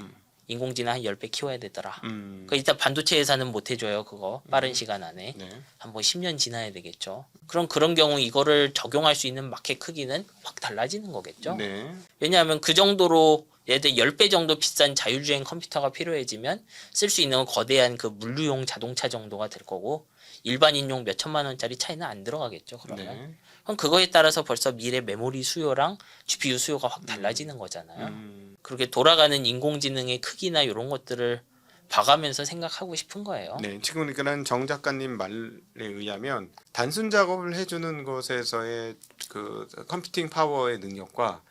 인공지능 한 10배 키워야 되더라. 그 일단 반도체 회사는 못 해줘요. 그거 빠른 시간 안에. 네. 한 번 10년 지나야 되겠죠. 그런 경우 이거를 적용할 수 있는 마켓 크기는 확 달라지는 거겠죠. 네. 왜냐하면 그 정도로 예를 들어 10배 정도 비싼 자율주행 컴퓨터가 필요해지면 쓸 수 있는 건 거대한 그 물류용 자동차 정도가 될 거고 일반인용 몇 천만 원짜리 차이는 안 들어가겠죠. 그러면 네. 그럼 그거에 따라서 벌써 미래 메모리 수요랑 GPU 수요가 확 달라지는 거잖아요. 그렇게 돌아가는 인공지능의 크기나 이런 것들을 봐가면서 생각하고 싶은 거예요. 네, 지금 그러니까는 정 작가님 말에 의하면 단순 작업을 해주는 것에서의 그 컴퓨팅 파워의 능력과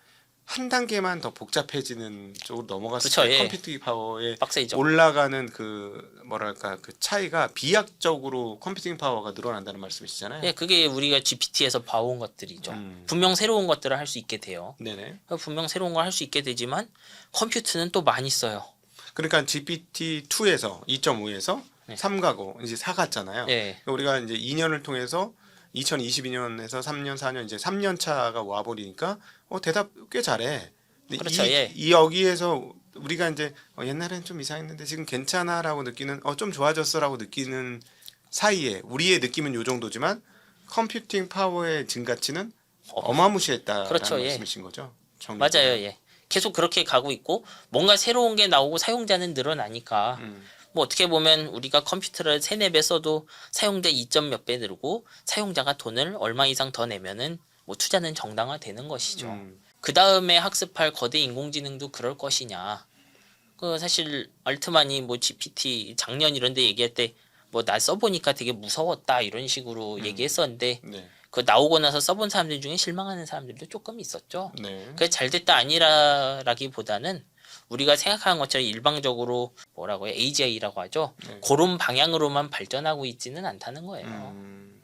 한 단계만 더 복잡해지는 쪽으로 넘어갔을 그렇죠, 때 예. 컴퓨팅 파워의 빡세죠. 올라가는 그 뭐랄까 그 차이가 비약적으로 컴퓨팅 파워가 늘어난다는 말씀이시잖아요. 예, 그게 우리가 GPT에서 봐온 것들이죠. 음. 분명 새로운 것들을 할 수 있게 돼요. 네네. 분명 새로운 걸 할 수 있게 되지만 컴퓨터는 또 많이 써요. 그러니까 GPT-2에서 2.5에서 네. 3가고 이제 4 갔잖아요. 예. 우리가 이제 2년을 통해서 2022년에서 3년, 4년 이제 3년 차가 와 버리니까 대답 꽤 잘해. 근데 그렇죠, 예. 이 여기에서 우리가 이제 옛날에는 좀 이상했는데 지금 괜찮아라고 느끼는 좀 좋아졌어라고 느끼는 사이에 우리의 느낌은 요 정도지만 컴퓨팅 파워의 증가치는 어마무시했다라는 그렇죠, 예. 말씀이신 거죠. 맞아요. 예. 계속 그렇게 가고 있고 뭔가 새로운 게 나오고 사용자는 늘어나니까 뭐 어떻게 보면 우리가 컴퓨터를 3, 4배 써도 사용자 2점 몇 배 늘고 사용자가 돈을 얼마 이상 더 내면은 뭐 투자는 정당화되는 것이죠. 그 다음에 학습할 거대 인공지능도 그럴 것이냐. 그 사실 알트만이 뭐 GPT 작년 이런 데 얘기할 때 뭐 나 써보니까 되게 무서웠다 이런 식으로 얘기했었는데 네. 그 나오고 나서 써본 사람들 중에 실망하는 사람들도 조금 있었죠. 네. 그게 잘됐다 아니라라기보다는 우리가 생각하는 것처럼 일방적으로 뭐라고 해요? AGI라고 하죠. 네. 그런 방향으로만 발전하고 있지는 않다는 거예요.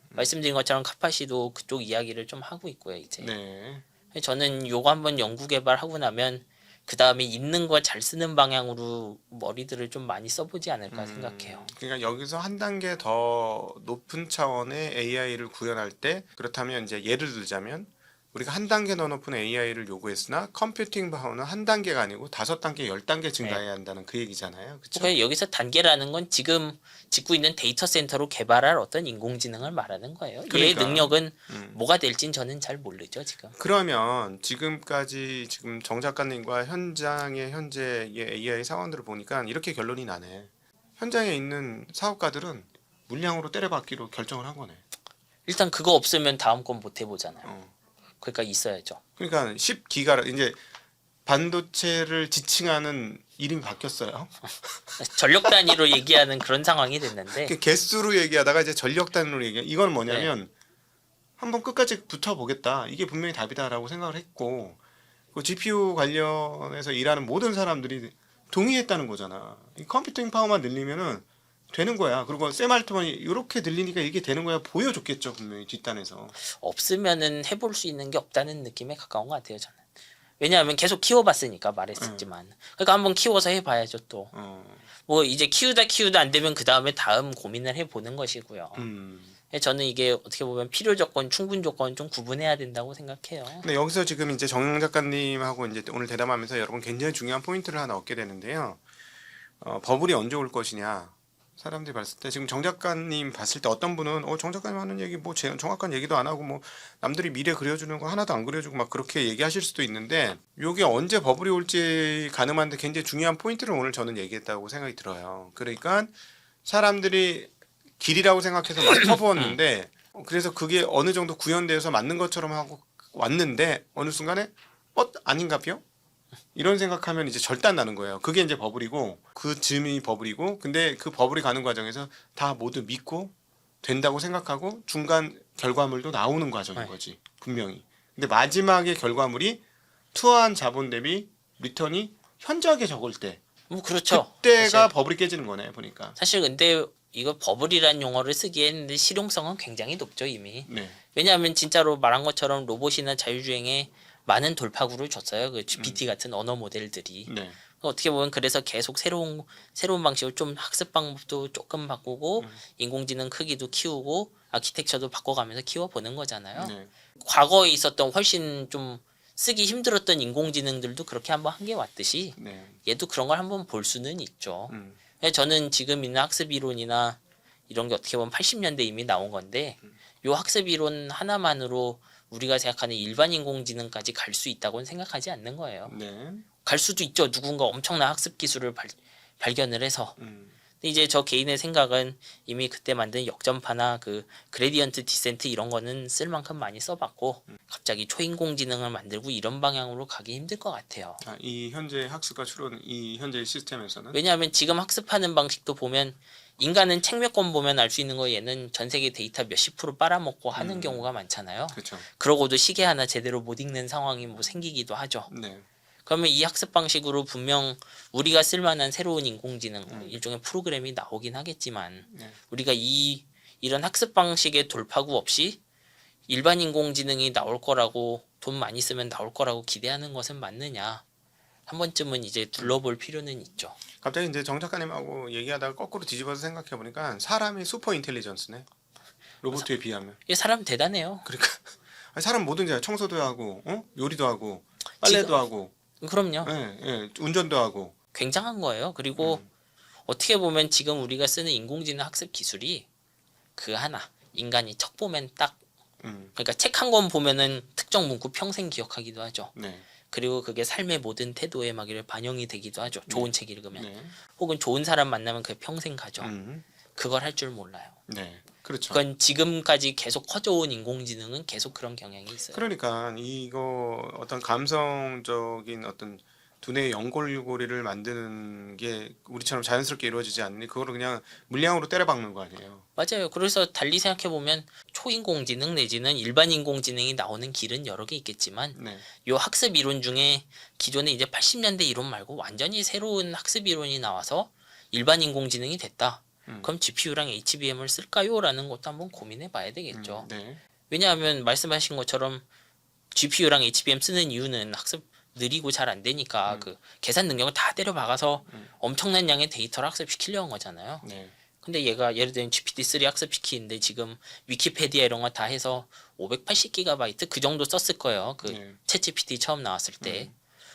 말씀드린 것처럼 카파시도 그쪽 이야기를 좀 하고 있고요. 이제 네. 저는 요거 한번 연구 개발하고 나면 그 다음에 있는 거 잘 쓰는 방향으로 머리들을 좀 많이 써보지 않을까 생각해요. 그러니까 여기서 한 단계 더 높은 차원의 AI를 구현할 때 그렇다면 이제 예를 들자면 우리가 한 단계 더 높은 AI를 요구했으나 컴퓨팅 파워는 한 단계가 아니고 5단계, 10단계 증가해야 한다는 그 얘기잖아요. 그렇죠? 그러니까 여기서 단계라는 건 지금 짓고 있는 데이터 센터로 개발할 어떤 인공지능을 말하는 거예요. 얘의 그러니까. 능력은 뭐가 될진 저는 잘 모르죠 지금. 그러면 지금까지 지금 정 작가님과 현장의 현재의 AI 사원들을 보니까 이렇게 결론이 나네. 현장에 있는 사업가들은 물량으로 때려박기로 결정을 한 거네. 일단 그거 없으면 다음 건 못 해보잖아요. 어. 그러니까 있어야죠. 그러니까 10기가 이제 반도체를 지칭하는 이름이 바뀌었어요. 전력 단위로 얘기하는 그런 상황이 됐는데 개수로 얘기하다가 이제 전력 단위로 얘기. 이건 뭐냐면 한번 끝까지 붙어보겠다. 이게 분명히 답이다라고 생각을 했고 그 GPU 관련해서 일하는 모든 사람들이 동의했다는 거잖아. 이 컴퓨팅 파워만 늘리면은 되는 거야. 그리고 샘 알트만이 이렇게 늘리니까 이게 되는 거야. 보여줬겠죠 분명히 뒷단에서. 없으면은 해볼 수 있는 게 없다는 느낌에 가까운 것 같아요 저는. 왜냐하면 계속 키워봤으니까 말했었지만. 그러니까 한번 키워서 해봐야죠 또. 뭐 이제 키우다 안 되면 그 다음에 다음 고민을 해보는 것이고요. 저는 이게 어떻게 보면 필요 조건, 충분 조건 좀 구분해야 된다고 생각해요. 근데 여기서 지금 이제 정 작가님하고 이제 오늘 대담하면서 여러분 굉장히 중요한 포인트를 하나 얻게 되는데요. 버블이 언제 올 것이냐. 사람들이 봤을 때 지금 정 작가님 봤을 때 어떤 분은 정 작가님 하는 얘기 뭐 정확한 얘기도 안 하고 뭐 남들이 미래 그려주는 거 하나도 안 그려주고 막 그렇게 얘기하실 수도 있는데 요게 언제 버블이 올지 가늠하는데 굉장히 중요한 포인트를 오늘 저는 얘기했다고 생각이 들어요. 그러니까 사람들이 길이라고 생각해서 막 쳐부었는데 그래서 그게 어느 정도 구현되어서 맞는 것처럼 하고 왔는데 어느 순간에 아닌가요? 이런 생각하면 이제 절단 나는 거예요. 그게 이제 버블이고 그 즈음이 버블이고 근데 그 버블이 가는 과정에서 다 모두 믿고 된다고 생각하고 중간 결과물도 나오는 과정인 거지 분명히. 근데 마지막의 결과물이 투하한 자본 대비 리턴이 현저하게 적을 때 뭐 그렇죠. 그때가 사실, 버블이 깨지는 거네 보니까. 사실 근데 이거 버블이란 용어를 쓰기에는 실용성은 굉장히 높죠 이미. 네. 왜냐하면 진짜로 말한 것처럼 로봇이나 자율주행에 많은 돌파구를 줬어요. 그 GPT 같은 언어 모델들이. 네. 어떻게 보면 그래서 계속 새로운 방식으로 좀 학습 방법도 조금 바꾸고 인공지능 크기도 키우고 아키텍처도 바꿔가면서 키워보는 거잖아요. 네. 과거에 있었던 훨씬 좀 쓰기 힘들었던 인공지능들도 그렇게 한번 한 게 왔듯이 네. 얘도 그런 걸 한번 볼 수는 있죠. 음. 저는 지금 있는 학습 이론이나 이런 게 어떻게 보면 80년대 이미 나온 건데 요 학습 이론 하나만으로 우리가 생각하는 일반 인공지능까지 갈 수 있다고는 생각하지 않는 거예요. 네. 갈 수도 있죠. 누군가 엄청난 학습 기술을 발견을 해서. 근데 이제 저 개인의 생각은 이미 그때 만든 역전파나 그 그레디언트 디센트 이런 거는 쓸 만큼 많이 써봤고 갑자기 초인공지능을 만들고 이런 방향으로 가기 힘들 것 같아요. 이 현재 학습과 추론 이 현재 시스템에서는 왜냐하면 지금 학습하는 방식도 보면 인간은 책 몇 권 보면 알 수 있는 거 얘는 전 세계 데이터 몇십 프로 빨아먹고 하는 경우가 많잖아요. 그렇죠. 그러고도 시계 하나 제대로 못 읽는 상황이 뭐 생기기도 하죠. 네. 그러면 이 학습 방식으로 분명 우리가 쓸만한 새로운 인공지능 일종의 프로그램이 나오긴 하겠지만 네. 우리가 이런 학습 방식의 돌파구 없이 일반 인공지능이 나올 거라고 돈 많이 쓰면 나올 거라고 기대하는 것은 맞느냐 한 번쯤은 이제 둘러볼 필요는 있죠. 갑자기 이제 정 작가님하고 얘기하다가 거꾸로 뒤집어서 생각해 보니까 사람이 슈퍼 인텔리전스네. 로봇에 비하면. 이 사람 대단해요. 그러니까 사람 뭐든지 해요. 청소도 하고, 요리도 하고, 빨래도 하고, 그럼요. 운전도 하고. 굉장한 거예요. 그리고 어떻게 보면 지금 우리가 쓰는 인공지능 학습 기술이 그 하나 인간이 책 보면 딱 그러니까 책 한 권 보면은 특정 문구 평생 기억하기도 하죠. 네. 그리고 그게 삶의 모든 태도에 막 이렇게 반영이 되기도 하죠. 좋은 책 읽으면. 네. 혹은 좋은 사람 만나면 그게 평생 가죠. 음. 그걸 할 줄 몰라요. 네. 그렇죠. 그건 지금까지 계속 커져온 인공지능은 계속 그런 경향이 있어요. 그러니까 이거 어떤 감성적인 어떤 두뇌의 연골고리를 만드는 게 우리처럼 자연스럽게 이루어지지 않니 그거를 그냥 물량으로 때려박는 거 아니에요. 맞아요. 그래서 달리 생각해보면 초인공지능 내지는 일반 인공지능이 나오는 길은 여러 개 있겠지만 네. 요 학습 이론 중에 기존에 이제 80년대 이론 말고 완전히 새로운 학습 이론이 나와서 일반 인공지능이 됐다. 그럼 GPU랑 HBM을 쓸까요? 라는 것도 한번 고민해 봐야 되겠죠. 네. 왜냐하면 말씀하신 것처럼 GPU랑 HBM 쓰는 이유는 학습 느리고 잘 안 되니까 그 계산 능력을 다 때려 박아서 엄청난 양의 데이터를 학습시키려는 거잖아요. 네. 근데 얘가 예를 들면 GPT-3 학습시키는데 지금 위키페디아 이런 거 다 해서 580GB 그 정도 썼을 거예요. 그 네. 챗GPT 처음 나왔을 때.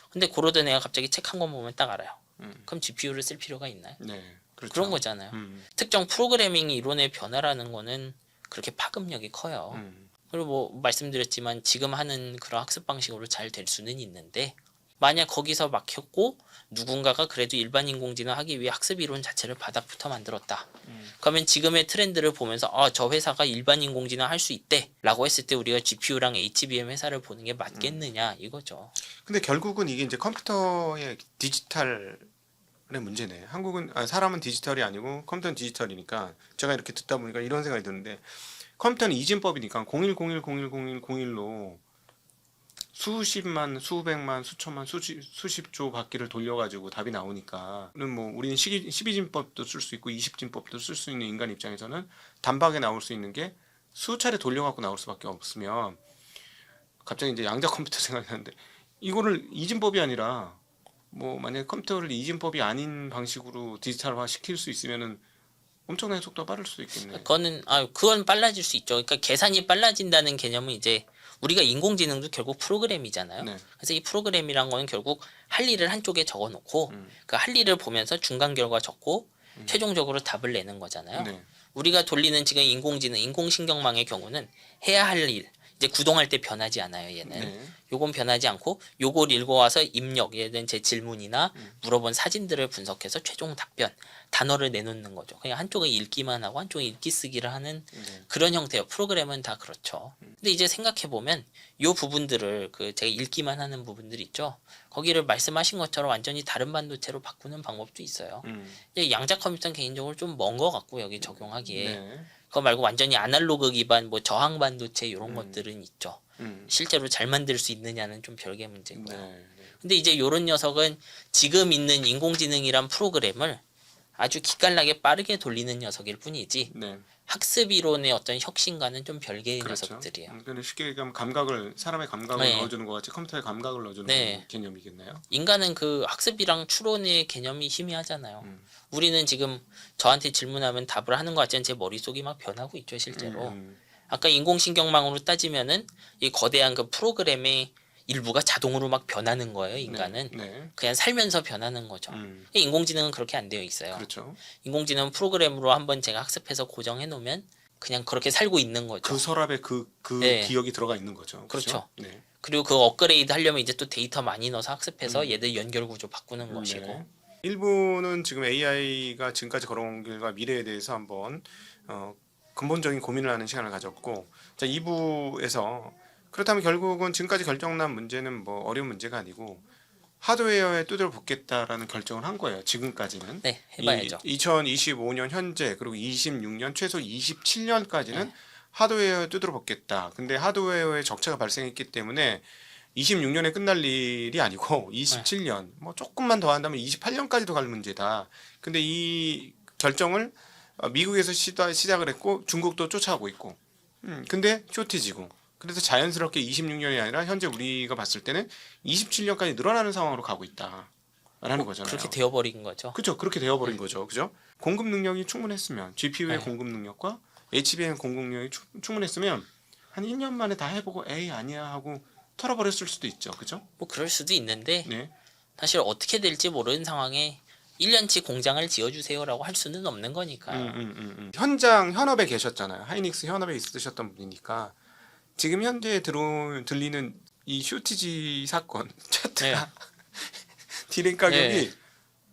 근데 그러던 애가 갑자기 책 한 권 보면 딱 알아요. 음. 그럼 GPU를 쓸 필요가 있나요? 네. 그렇죠. 그런 거잖아요. 특정 프로그래밍 이론의 변화라는 거는 그렇게 파급력이 커요. 그리고 뭐 말씀드렸지만 지금 하는 그런 학습 방식으로 잘 될 수는 있는데 만약 거기서 막혔고 누군가가 그래도 일반 인공지능 하기 위해 학습 이론 자체를 바닥부터 만들었다. 그러면 지금의 트렌드를 보면서 저 회사가 일반 인공지능 할 수 있대 라고 했을 때 우리가 GPU랑 HBM 회사를 보는 게 맞겠느냐 이거죠. 근데 결국은 이게 이제 컴퓨터의 디지털의 문제네. 한국은 사람은 디지털이 아니고 컴퓨터는 디지털이니까 제가 이렇게 듣다 보니까 이런 생각이 드는데 컴퓨터는 이진법이니까 0101010101로 수십만, 수백만, 수천만, 수십조 바퀴를 돌려가지고 답이 나오니까는 뭐 우리는 12진법도 쓸 수 있고 20진법도 쓸 수 있는 인간 입장에서는 단박에 나올 수 있는 게 수차례 돌려갖고 나올 수밖에 없으면 갑자기 이제 양자 컴퓨터 생각이 나는데 이거를 이진법이 아니라 뭐 만약에 컴퓨터를 이진법이 아닌 방식으로 디지털화 시킬 수 있으면은 엄청나게 속도가 빠를 수도 있겠네. 그건 빨라질 수 있죠. 그러니까 계산이 빨라진다는 개념은 이제 우리가 인공지능도 결국 프로그램이잖아요. 네. 그래서 이 프로그램이란 거는 결국 할 일을 한쪽에 적어놓고 그 할 일을 보면서 중간 결과 적고 최종적으로 답을 내는 거잖아요. 네. 우리가 돌리는 지금 인공지능, 인공신경망의 경우는 해야 할 일, 이제 구동할 때 변하지 않아요. 얘는. 네. 요건 변하지 않고 요걸 읽어와서 입력, 예를 든 제 질문이나 물어본 사진들을 분석해서 최종 답변, 단어를 내놓는 거죠. 그냥 한쪽에 읽기만 하고 한쪽에 읽기 쓰기를 하는 그런 형태예요. 프로그램은 다 그렇죠. 근데 이제 생각해보면 요 부분들을 제가 읽기만 하는 부분들 있죠. 거기를 말씀하신 것처럼 완전히 다른 반도체로 바꾸는 방법도 있어요. 이제 양자 컴퓨터는 개인적으로 좀 먼 것 같고 여기 적용하기에. 네. 그거 말고 완전히 아날로그 기반 뭐 저항 반도체 이런 것들은 있죠. 음. 실제로 잘 만들 수 있느냐는 좀 별개 문제고요. 네. 근데 이제 요런 녀석은 지금 있는 인공지능이란 프로그램을 아주 기깔나게 빠르게 돌리는 녀석일 뿐이지 네. 학습 이론의 어떤 혁신과는 좀 별개의 그렇죠. 녀석들이에요. 그러니까 쉽게 얘기하면 사람의 감각을 네. 넣어주는 것 같이 컴퓨터에 감각을 넣어주는 네. 개념이겠나요? 인간은 그 학습이랑 추론의 개념이 희미하잖아요. 우리는 지금 저한테 질문하면 답을 하는 것 같지만 제 머릿속이 막 변하고 있죠, 실제로. 아까 인공신경망으로 따지면은 이 거대한 그 프로그램의 일부가 자동으로 막 변하는 거예요, 인간은. 네. 그냥 살면서 변하는 거죠. 인공지능은 그렇게 안 되어 있어요. 그렇죠. 인공지능은 프로그램으로 한번 제가 학습해서 고정해 놓으면 그냥 그렇게 살고 있는 거죠. 그 서랍에 그 네. 기억이 들어가 있는 거죠. 그렇죠. 네. 그리고 그 업그레이드 하려면 이제 또 데이터 많이 넣어서 학습해서 얘들 연결 구조 바꾸는 것이고. 네. 1부는 지금 AI가 지금까지 걸어온 길과 미래에 대해서 한번 근본적인 고민을 하는 시간을 가졌고, 자 2부에서 그렇다면 결국은 지금까지 결정난 문제는 뭐 어려운 문제가 아니고 하드웨어에 두드려 붓겠다라는 결정을 한 거예요. 지금까지는. 네, 해봐야죠. 2025년 현재 그리고 26년 최소 27년까지는 하드웨어에 두드려 붓겠다. 근데 하드웨어에 적체가 발생했기 때문에 26년에 끝날 일이 아니고 27년 뭐 조금만 더 한다면 28년까지도 갈 문제다. 근데 이 결정을 미국에서 시작을 했고 중국도 쫓아가고 있고. 근데 쇼티지고. 그래서 자연스럽게 26년이 아니라 현재 우리가 봤을 때는 27년까지 늘어나는 상황으로 가고 있다라는 거잖아요. 그렇게 되어버린 거죠. 그렇죠. 그렇게 되어버린 거죠. 그죠? 공급 능력이 충분했으면 GPU의 공급 능력과 HBM 공급 능력이 충분했으면 한 1년 만에 다 해보고 에이 아니야 하고 털어버렸을 수도 있죠. 그죠? 뭐 그럴 수도 있는데 네. 사실 어떻게 될지 모르는 상황에 1년치 공장을 지어주세요라고 할 수는 없는 거니까요. 현업에 계셨잖아요. 하이닉스 현업에 있으셨던 분이니까 지금 현재 들리는 이 쇼티지 사건 차트가 디램 가격이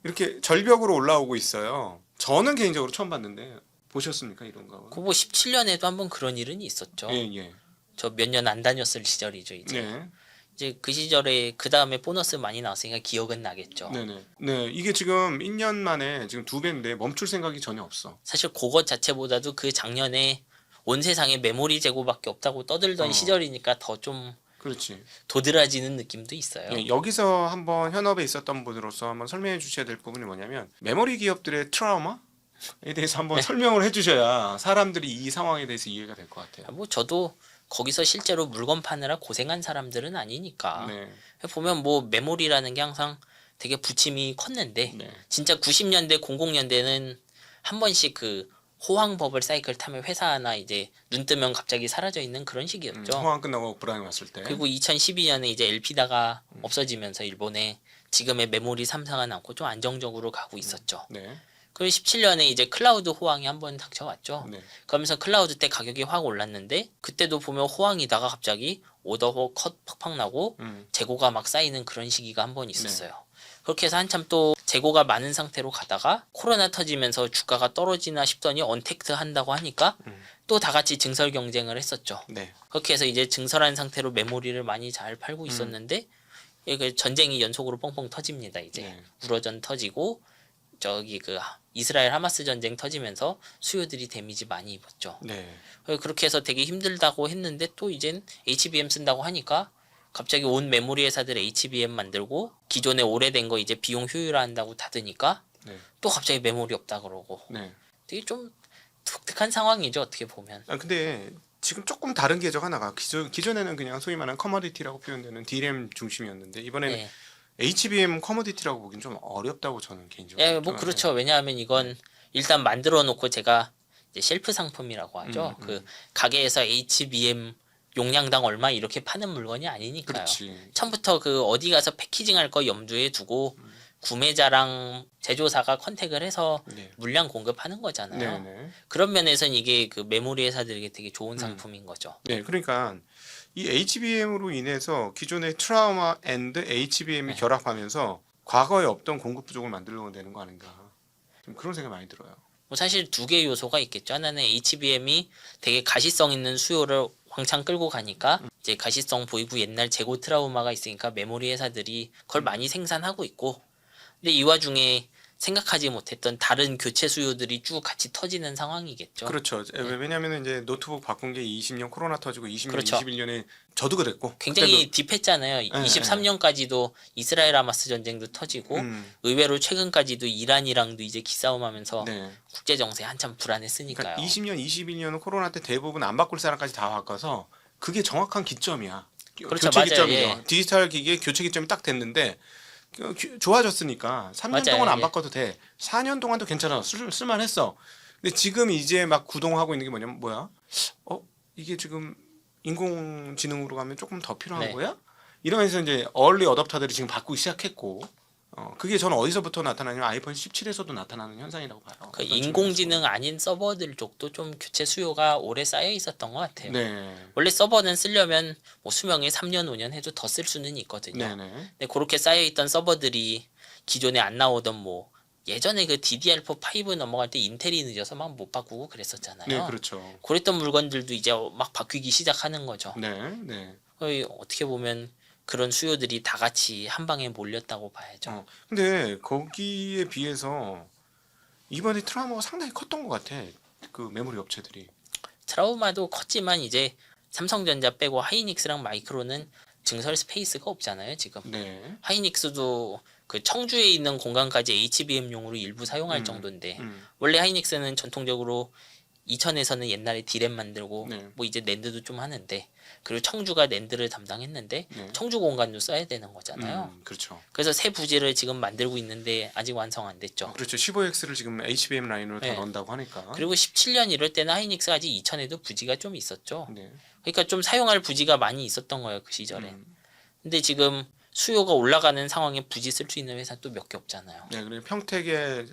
이렇게 절벽으로 올라오고 있어요. 저는 개인적으로 처음 봤는데 보셨습니까 이런 거? 그거 17년에도 한번 그런 일은 있었죠. 예. 저 몇 년 안 다녔을 시절이죠 이제. 네. 이제 그 시절에 그 다음에 보너스 많이 나왔으니까 기억은 나겠죠. 네네. 네, 이게 지금 1년 만에 지금 2배인데 멈출 생각이 전혀 없어. 사실 그것 자체보다도 그 작년에 온 세상에 메모리 재고밖에 없다고 떠들던 시절이니까 더 좀 그렇지. 도드라지는 느낌도 있어요. 예, 여기서 한번 현업에 있었던 분으로서 한번 설명해 주셔야 될 부분이 뭐냐면 메모리 기업들의 트라우마, 대해서 한번 설명을 해주셔야 사람들이 이 상황에 대해서 이해가 될 것 같아요. 뭐 저도 거기서 실제로 물건 파느라 고생한 사람들은 아니니까 네. 보면 뭐 메모리라는 게 항상 되게 부침이 컸는데 네. 진짜 90년대 00년대는 한 번씩 그 호황 버블 사이클 타면 회사 하나 이제 눈 뜨면 갑자기 사라져 있는 그런 시기였죠. 호황 끝나고 불황이 왔을 때. 그리고 2012년에 이제 LP다가 없어지면서 일본에 지금의 메모리 3사가 남고 좀 안정적으로 가고 있었죠. 네. 그리고 17년에 이제 클라우드 호황이 한번 닥쳐왔죠. 네. 그러면서 클라우드 때 가격이 확 올랐는데 그때도 보면 호황이다가 갑자기 오더 컷 팍팍 나고 재고가 막 쌓이는 그런 시기가 한 번 있었어요. 그렇게 해서 한참 또 재고가 많은 상태로 가다가 코로나 터지면서 주가가 떨어지나 싶더니 언택트 한다고 하니까 또 다 같이 증설 경쟁을 했었죠. 네. 그렇게 해서 이제 증설한 상태로 메모리를 많이 잘 팔고 있었는데 이게 전쟁이 연속으로 뻥뻥 터집니다. 이제 네. 우러전 터지고 저기 그 이스라엘 하마스 전쟁 터지면서 수요들이 데미지 많이 입었죠. 네. 그렇게 해서 되게 힘들다고 했는데 또 이젠 HBM 쓴다고 하니까 갑자기 온 메모리 회사들 HBM 만들고 기존에 오래된 거 이제 비용 효율화한다고 닫으니까 네. 또 갑자기 메모리 없다 그러고 네. 되게 좀 독특한 상황이죠. 어떻게 보면. 근데 지금 조금 다른 계적 하나가 기존에는 그냥 소위 말하는 커머디티라고 표현되는 DRAM 중심이었는데 이번에는 네. HBM 커머디티라고 보긴 좀 어렵다고 저는 개인적으로. 예, 뭐 그렇죠. 왜냐하면 이건 일단 만들어 놓고 제가 이제 셀프 상품이라고 하죠. 그 가게에서 HBM 용량당 얼마 이렇게 파는 물건이 아니니까요. 그렇지. 처음부터 그 어디 가서 패키징할 거 염두에 두고 구매자랑 제조사가 컨택을 해서 네. 물량 공급하는 거잖아요. 네. 그런 면에서는 이게 그 메모리 회사들에게 되게 좋은 상품인 거죠. 네. 그러니까 이 HBM으로 인해서 기존의 트라우마 앤드 HBM이 결합하면서 과거에 없던 공급 부족을 만들려고 되는 거 아닌가. 좀 그런 생각이 많이 들어요. 뭐 사실 두 개의 요소가 있겠죠. 하나는 HBM이 되게 가시성 있는 수요를 왕창 끌고 가니까 이제 가시성 보이고 옛날 재고 트라우마가 있으니까 메모리 회사들이 그걸 많이 생산하고 있고 근데 이 와중에 생각하지 못했던 다른 교체 수요들이 쭉 같이 터지는 상황이겠죠. 그렇죠. 왜냐하면 이제 노트북 바꾼 게 20년 코로나 터지고 20년, 그렇죠. 21년에 저도 그랬고 굉장히 딥했잖아요. 23년까지도 이스라엘 하마스 전쟁도 터지고 의외로 최근까지도 이란이랑도 이제 기싸움하면서 네. 국제 정세 한참 불안했으니까요. 그러니까 20년, 21년은 코로나 때 대부분 안 바꿀 사람까지 다 바꿔서 그게 정확한 기점이야. 그렇죠, 교체 맞아요. 기점이죠. 예. 디지털 기기의 교체 기점이 딱 됐는데 좋아졌으니까 3년 맞아요, 동안 안 예. 바꿔도 돼. 4년 동안도 괜찮아. 쓸만했어. 근데 지금 이제 막 구동하고 있는 게 뭐냐면 뭐야? 이게 지금 인공지능으로 가면 조금 더 필요한 네. 거야? 이러면서 이제 얼리 어댑터들이 지금 바꾸기 시작했고 그게 저는 어디서부터 나타나냐면 아이폰 17에서도 나타나는 현상이라고 봐요. 그 인공지능 아닌 서버들 쪽도 좀 교체 수요가 오래 쌓여 있었던 것 같아요. 네. 원래 서버는 쓰려면 뭐 수명이 3년 5년 해도 더 쓸 수는 있거든요. 네네. 근데 그렇게 쌓여 있던 서버들이 기존에 안 나오던 뭐 예전에 그 DDR4 5 넘어갈 때 인텔이 늦어서 막 못 바꾸고 그랬었잖아요. 네, 그렇죠. 그랬던 물건들도 이제 막 바뀌기 시작하는 거죠. 네, 네. 어떻게 보면 그런 수요들이 다 같이 한 방에 몰렸다고 봐야죠. 근데 거기에 비해서 이번에 트라우마가 상당히 컸던 것 같아. 그 메모리 업체들이. 트라우마도 컸지만 이제 삼성전자 빼고 하이닉스랑 마이크론은 증설 스페이스가 없잖아요, 지금. 네. 하이닉스도 그 청주에 있는 공간까지 HBM용으로 일부 사용할 정도인데 원래 하이닉스는 전통적으로 이천에서는 옛날에 디램 만들고 네. 뭐 이제 낸드도 좀 하는데 그리고 청주가 낸드를 담당했는데 네. 청주 공간도 써야 되는 거잖아요. 그렇죠. 그래서 새 부지를 지금 만들고 있는데 아직 완성 안 됐죠. 그렇죠. 15X를 지금 HBM 라인으로 다 네. 넣는다고 하니까. 그리고 17년 이럴 때는 하이닉스가 아직 이천에도 부지가 좀 있었죠. 네. 그러니까 좀 사용할 부지가 많이 있었던 거예요, 그 시절에. 근데 지금 수요가 올라가는 상황에 부지 쓸 수 있는 회사 또 몇 개 없잖아요. 네, 그리고 평택에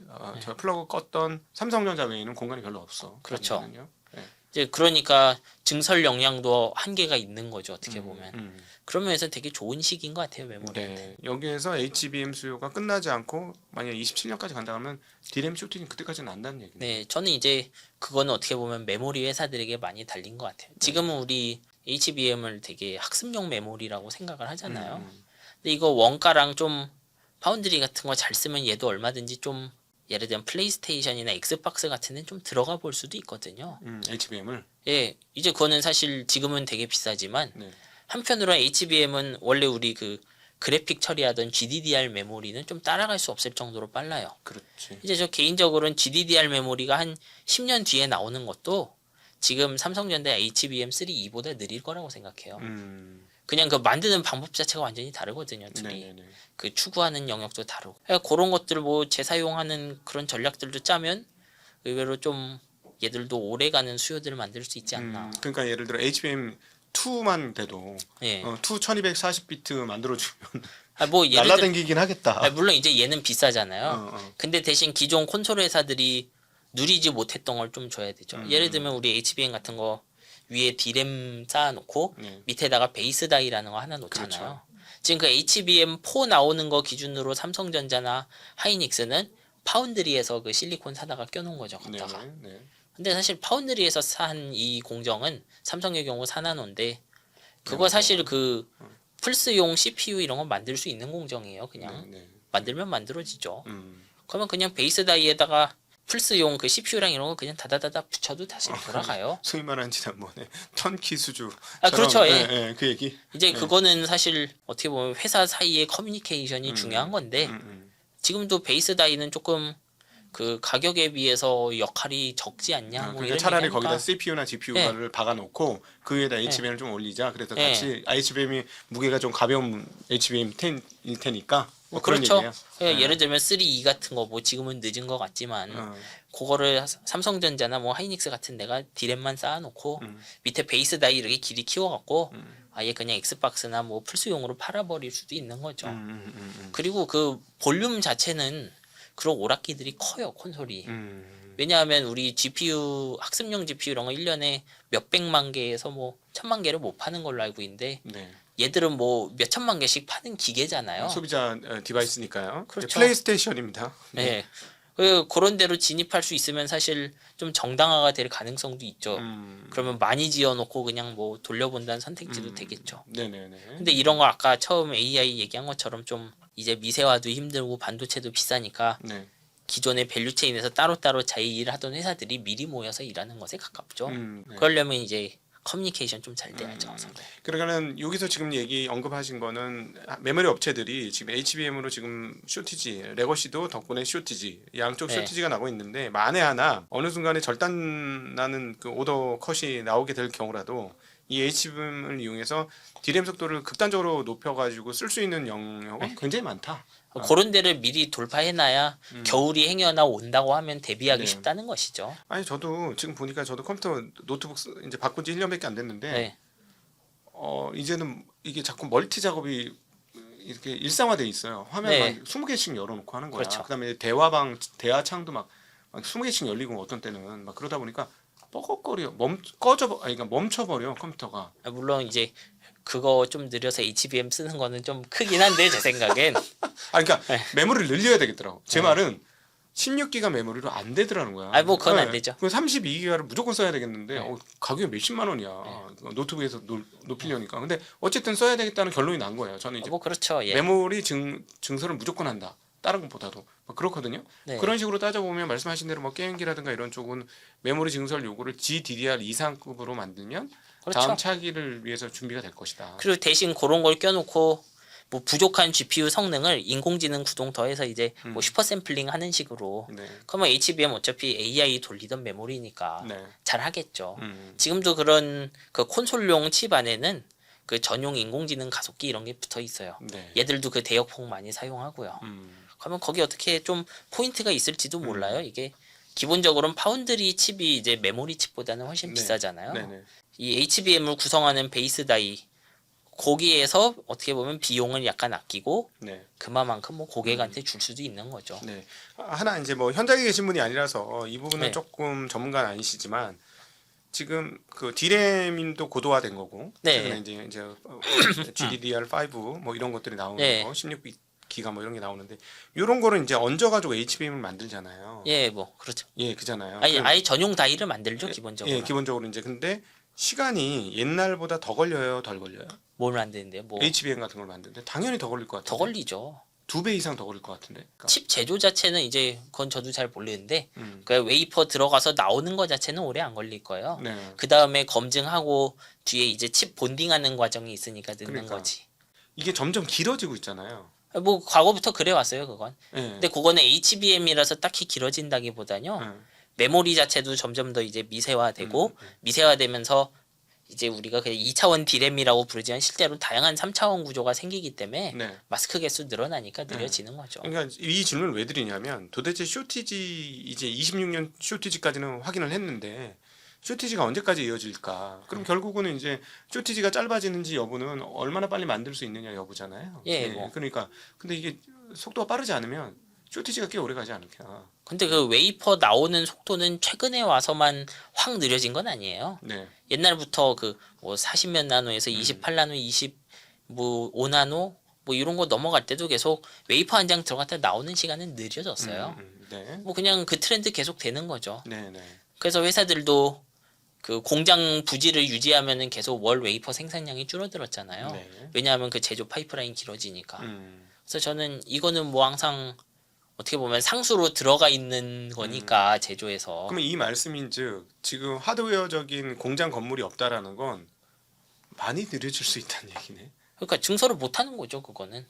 저 플러그 껐던 삼성전자 외에는 공간이 별로 없어. 그렇죠. 그러면은요. 네. 이제 그러니까 증설 역량도 한계가 있는 거죠, 어떻게 보면. 그런 면에서 되게 좋은 시기인 것 같아요, 메모리한테. 네. 여기에서 HBM 수요가 끝나지 않고 만약 27년까지 간다 하면 디램 쇼팅이 그때까지는 난다는 얘기네요. 네, 저는 이제 그거는 어떻게 보면 메모리 회사들에게 많이 달린 것 같아요. 지금은 우리 HBM을 되게 학습용 메모리라고 생각을 하잖아요. 근데 이거 원가랑 좀 파운드리 같은 거 잘 쓰면 얘도 얼마든지 좀 예를 들면 플레이스테이션이나 엑스박스 같은 데는 좀 들어가 볼 수도 있거든요. HBM을. 예, 이제 그거는 사실 지금은 되게 비싸지만 네. 한편으로는 HBM은 원래 우리 그 그래픽 처리하던 GDDR 메모리는 좀 따라갈 수 없을 정도로 빨라요. 그렇지. 이제 저 개인적으로는 GDDR 메모리가 한 10년 뒤에 나오는 것도 지금 삼성전자 HBM3E보다 느릴 거라고 생각해요. 그냥 그 만드는 방법 자체가 완전히 다르거든요. 둘이. 네네네. 그 추구하는 영역도 다르고. 그러니까 그런 것들 뭐 재사용하는 그런 전략들도 짜면 의외로 좀 얘들도 오래가는 수요들을 만들 수 있지 않나. 그러니까 예를 들어 HBM2만 돼도 예. 2 1240비트 만들어주면 뭐 예를 들어 날라다니긴 하겠다. 물론 이제 얘는 비싸잖아요. 어, 어. 근데 대신 기존 콘솔 회사들이 누리지 못했던 걸 좀 줘야 되죠. 예를 들면 우리 HBM 같은 거 위에 D램 쌓아놓고 네. 밑에다가 베이스 다이라는 거 하나 놓잖아요. 그렇죠. 지금 그 HBM4 나오는 거 기준으로 삼성전자나 하이닉스는 파운드리에서 그 실리콘 사다가 껴놓은 거죠. 갖다가. 네. 근데 사실 파운드리에서 산 이 공정은 삼성의 경우 4나노인데 그거 사실 그 플스용 CPU 이런 거 만들 수 있는 공정이에요. 그냥 네. 만들면 만들어지죠. 음. 그러면 그냥 베이스 다이에다가 플스용 그 CPU랑 이런 거 그냥 다다다다 붙여도 다시 돌아가요. 소위 말하는 지난번에 턴키 수주. 그렇죠. 예. 예, 그 얘기. 이제 그거는 사실 어떻게 보면 회사 사이의 커뮤니케이션이 중요한 건데 지금도 베이스 다이는 조금 그 가격에 비해서 역할이 적지 않냐. 뭐 그러니까 이런 차라리 얘기하니까. 거기다 CPU나 GPU를 박아놓고 그 위에다 HBM을 좀 올리자. 그래서 네. 같이 HBM이 무게가 좀 가벼운 HBM10일 테니까 뭐 그런 그렇죠. 얘기예요. 그러니까 예를 들면 3E 같은 거 뭐 지금은 늦은 것 같지만 그거를 삼성전자나 뭐 하이닉스 같은 데가 디램만 쌓아놓고 밑에 베이스 다이 이렇게 길이 키워갖고 아예 그냥 엑스박스나 뭐 플스용으로 팔아버릴 수도 있는 거죠. 그리고 그 볼륨 자체는 그런 오락기들이 커요 콘솔이. 왜냐하면 우리 GPU 학습용 GPU 이런 거 1년에 몇백만 개에서 뭐 천만 개를 못 파는 걸로 알고 있는데 네. 얘들은 뭐 몇천만 개씩 파는 기계잖아요. 소비자 디바이스니까요. 그렇죠. 플레이스테이션입니다. 네. 그런 데로 진입할 수 있으면 사실 좀 정당화가 될 가능성도 있죠. 그러면 많이 지어놓고 그냥 뭐 돌려본다는 선택지도 되겠죠. 네네네. 근데 이런 거 아까 처음 AI 얘기한 것처럼 좀 이제 미세화도 힘들고 반도체도 비싸니까 네. 기존의 밸류체인에서 따로따로 자기 일을 하던 회사들이 미리 모여서 일하는 것에 가깝죠. 네. 그러려면 이제 커뮤니케이션 좀 잘 돼야죠. 그러니까는 여기서 지금 언급하신 거는 메모리 업체들이 지금 HBM으로 지금 쇼티지, 레거시도 덕분에 쇼티지, 양쪽 네. 쇼티지가 나고 있는데 만에 하나 어느 순간에 절단 나는 그 오더 컷이 나오게 될 경우라도 이 HBM을 이용해서 디램 속도를 극단적으로 높여가지고 쓸 수 있는 영역은 굉장히 많다. 그런 데를 미리 돌파해놔야 겨울이 행여나 온다고 하면 대비하기 네. 쉽다는 것이죠. 아니 저도 지금 보니까 저도 컴퓨터 노트북 이제 바꾼 지 1년밖에 안 됐는데 네. 이제는 이게 자꾸 멀티 작업이 이렇게 일상화돼 있어요. 화면 네. 막 20개씩 열어놓고 하는 거야. 그렇죠. 그다음에 대화창도 막 20개씩 열리고 어떤 때는 막 그러다 보니까 뻐걱거려. 그러니까 멈춰버려 컴퓨터가. 물론 이제 그거 좀 느려서 HBM 쓰는 거는 좀 크긴 한데 제 생각엔 그러니까 네. 메모리를 늘려야 되겠더라고. 제 네. 말은 16기가 메모리로 안 되더라는 거야. 뭐 그건 안 되죠. 그럼 32기가를 무조건 써야 되겠는데 네. 가격이 몇십만 원이야. 노트북에서 높이려니까. 근데 어쨌든 써야 되겠다는 결론이 난 거예요. 저는 이제 뭐 그렇죠. 예. 메모리 증설을 무조건 한다. 다른 것보다도 그렇거든요. 네. 그런 식으로 따져보면 말씀하신 대로 뭐 게임기라든가 이런 쪽은 메모리 증설 요구를 GDDR 이상급으로 만들면 그렇죠. 다음 차기를 위해서 준비가 될 것이다. 그리고 대신 그런 걸 껴놓고 뭐 부족한 GPU 성능을 인공지능 구동 더해서 이제 뭐 슈퍼 샘플링 하는 식으로. 네. 그러면 HBM 어차피 AI 돌리던 메모리니까 네. 잘 하겠죠. 음. 지금도 그런 그 콘솔용 칩 안에는 그 전용 인공지능 가속기 이런 게 붙어 있어요. 네. 얘들도 그 대역폭 많이 사용하고요. 그러면 거기 어떻게 좀 포인트가 있을지도 몰라요. 이게 기본적으로는 파운드리 칩이 이제 메모리 칩보다는 훨씬 네. 비싸잖아요. 네네. 이 HBM을 구성하는 베이스 다이 거기에서 어떻게 보면 비용을 약간 아끼고 네. 그만큼 뭐 고객한테 줄 수도 있는 거죠. 네. 하나 이제 뭐 현장에 계신 분이 아니라서 이 부분은 네. 조금 전문가는 아니시지만 지금 그 D램도 고도화된 거고 네. 최근에 이제 GDDR5 뭐 이런 것들이 나오는 네. 거 16기가 뭐 이런 게 나오는데 이런 거를 이제 얹어가지고 HBM을 만들잖아요. 예, 뭐 그렇죠. 예, 그잖아요. 아예 전용 다이를 만들죠 기본적으로. 예, 기본적으로 이제 근데 시간이 옛날보다 더 걸려요, 덜 걸려요? 뭘 만드는데 뭐 더 HBM 같은 걸 만드는데 당연히 더 걸릴 것 같아요. 걸리죠. 2배 이상 더 걸릴 것 같은데. 그러니까. 칩 제조 자체는 이제 그건 저도 잘 모르는데 음. 그 웨이퍼 들어가서 나오는 거 자체는 오래 안 걸릴 거예요. 네. 그 다음에 검증하고 뒤에 이제 칩 본딩하는 과정이 있으니까 늦는 그러니까. 거지. 이게 점점 길어지고 있잖아요. 뭐 과거부터 그래 왔어요, 그건. 예. 근데 그거는 HBM이라서 딱히 길어진다기보다요. 예. 메모리 자체도 점점 더 이제 미세화되고 미세화되면서 이제 우리가 그냥 2차원 디램이라고 부르지만 실제로 다양한 3차원 구조가 생기기 때문에 네. 마스크 개수 늘어나니까 느려지는 거죠. 그러니까 이 질문을 왜 드리냐면 도대체 쇼티지 이제 26년 쇼티지까지는 확인을 했는데 쇼티지가 언제까지 이어질까? 그럼 결국은 이제 쇼티지가 짧아지는지 여부는 얼마나 빨리 만들 수 있느냐 여부잖아요. 예, 뭐. 그러니까 근데 이게 속도가 빠르지 않으면 쇼티지가 꽤 오래 가지 않을까? 근데 그 웨이퍼 나오는 속도는 최근에 와서만 확 느려진 건 아니에요. 네. 옛날부터 그 뭐 40몇 나노에서 28나노, 25 나노 뭐 이런 거 넘어갈 때도 계속 웨이퍼 한 장 들어갔다 나오는 시간은 느려졌어요. 네. 뭐 그냥 그 트렌드 계속 되는 거죠. 네, 네. 그래서 회사들도 그 공장 부지를 유지하면은 계속 월 웨이퍼 생산량이 줄어들었잖아요. 네. 왜냐하면 그 제조 파이프라인 길어지니까. 음. 그래서 저는 이거는 뭐 항상 어떻게 보면 상수로 들어가 있는 거니까 제조에서. 그러면 이 말씀인즉 지금 하드웨어적인 공장 건물이 없다라는 건 많이 느려질 수 있다는 얘기네. 그러니까 증설을 못 하는 거죠, 그거는.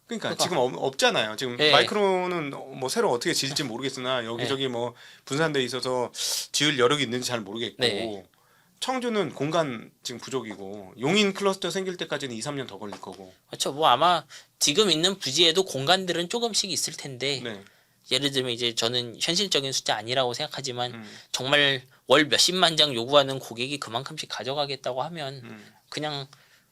그러니까 지금 없잖아요. 지금 예. 마이크론은 뭐 새로 어떻게 지을지 모르겠으나 여기저기 뭐 분산돼 있어서 지을 여력이 있는지 잘 모르겠고 네. 청주는 공간 지금 부족이고 용인 클러스터 생길 때까지는 2, 3년 더 걸릴 거고. 그렇죠. 뭐 아마 지금 있는 부지에도 공간들은 조금씩 있을 텐데 네. 예를 들면 이제 저는 현실적인 숫자 아니라고 생각하지만 음. 정말 월 몇십만 장 요구하는 고객이 그만큼씩 가져가겠다고 하면 음. 그냥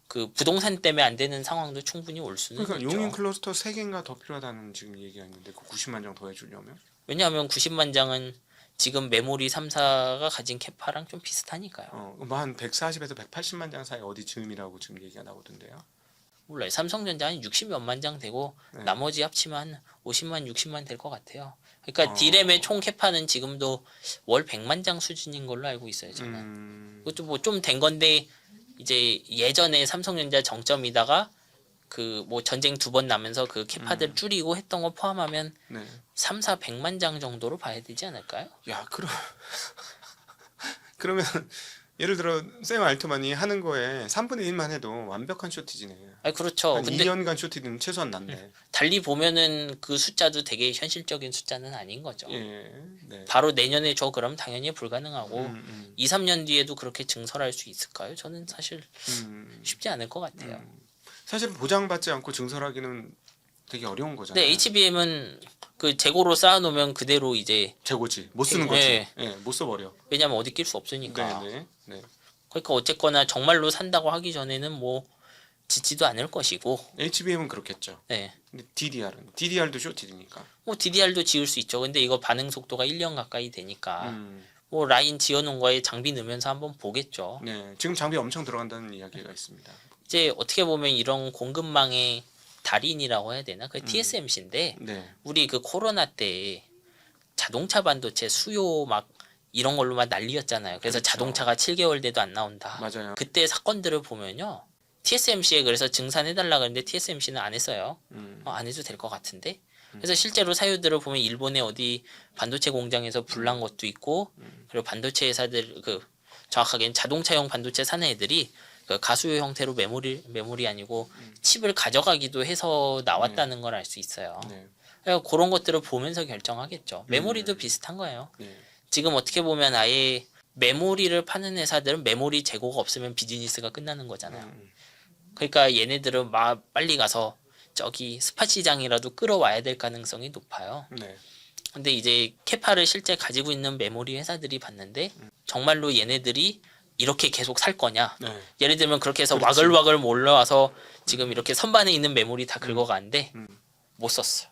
그 부동산 때문에 안 되는 상황도 충분히 올 수는 그러니까 있죠. 용인 클러스터 3개인가 더 필요하다는 지금 얘기가 있는데 그 90만 장 더 해주려면? 왜냐하면 90만 장은 지금 메모리 3사가 가진 캐파랑 좀 비슷하니까요. 뭐 한 140에서 180만 장 사이 어디 즈음이라고 지금 얘기가 나오던데요. 몰라요. 삼성전자 한 60몇만 장 되고 네. 나머지 합치면 한 50만 60만 될 것 같아요. 그러니까 어. 디램의 총 캐파는 지금도 월 100만 장 수준인 걸로 알고 있어요. 저는. 그것도 뭐 좀 된 건데 이제 예전에 삼성전자 정점이다가 그 뭐 전쟁 2번 나면서 그 캐파들 줄이고 했던 거 포함하면 네. 3, 4, 100만 장 정도로 봐야 되지 않을까요? 야, 그러면 예를 들어 샘 알트만이 하는 거에 3분의 1만 해도 완벽한 쇼티지네. 아니 그렇죠. 한 근데 2년간 쇼티지는 최소한 났네. 달리 보면은 그 숫자도 되게 현실적인 숫자는 아닌 거죠. 예. 네. 바로 내년에 저 그럼 당연히 불가능하고 嗯 2, 3년 뒤에도 그렇게 증설할 수 있을까요? 저는 사실 음. 쉽지 않을 것 같아요. 사실 보장받지 않고 증설하기는 되게 어려운 거잖아요. 근데 HBM은 그 재고로 쌓아놓으면 그대로 이제 재고지. 못 쓰는 거지. 예. 예, 못 써버려. 왜냐면 어디 낄 수 없으니까. 네, 네. 그러니까 어쨌거나 정말로 산다고 하기 전에는 뭐 짓지도 않을 것이고. HBM은 그렇겠죠. 네. 근데 DDR도 쇼티지니까. 뭐 DDR도 지을 수 있죠. 근데 이거 반응 속도가 1년 가까이 되니까 음. 뭐 라인 지어놓은 거에 장비 넣으면서 한번 보겠죠. 네, 지금 장비 엄청 들어간다는 이야기가 있습니다. 이제 어떻게 보면 이런 공급망의 달인이라고 해야 되나? 그 TSMC인데 네, 우리 그 코로나 때 자동차 반도체 수요 막 이런 걸로만 난리였잖아요. 그래서 그렇죠. 자동차가 7개월 돼도 안 나온다. 맞아요. 그때 사건들을 보면요. TSMC에 그래서 증산해달라 그랬는데 TSMC는 안 했어요. 안 해도 될 것 같은데. 그래서 실제로 사유들을 보면 일본의 어디 반도체 공장에서 불난 것도 있고 그리고 반도체 회사들 그 정확하게는 자동차용 반도체 사는 애들이 그 가수요 형태로 메모리 아니고 칩을 가져가기도 해서 나왔다는 걸 알 수 있어요. 네, 그러니까 그런 것들을 보면서 결정하겠죠. 메모리도 비슷한 거예요. 네, 지금 어떻게 보면 아예 메모리를 파는 회사들은 메모리 재고가 없으면 비즈니스가 끝나는 거잖아요. 그러니까 얘네들은 막 빨리 가서 저기 스팟 시장이라도 끌어와야 될 가능성이 높아요. 네, 근데 이제 캐파를 실제 가지고 있는 메모리 회사들이 봤는데 정말로 얘네들이 이렇게 계속 살 거냐? 네. 예를 들면 그렇게 해서 그렇지. 와글와글 몰려와서 지금 이렇게 선반에 있는 메모리 다 긁어가는데 못 썼어.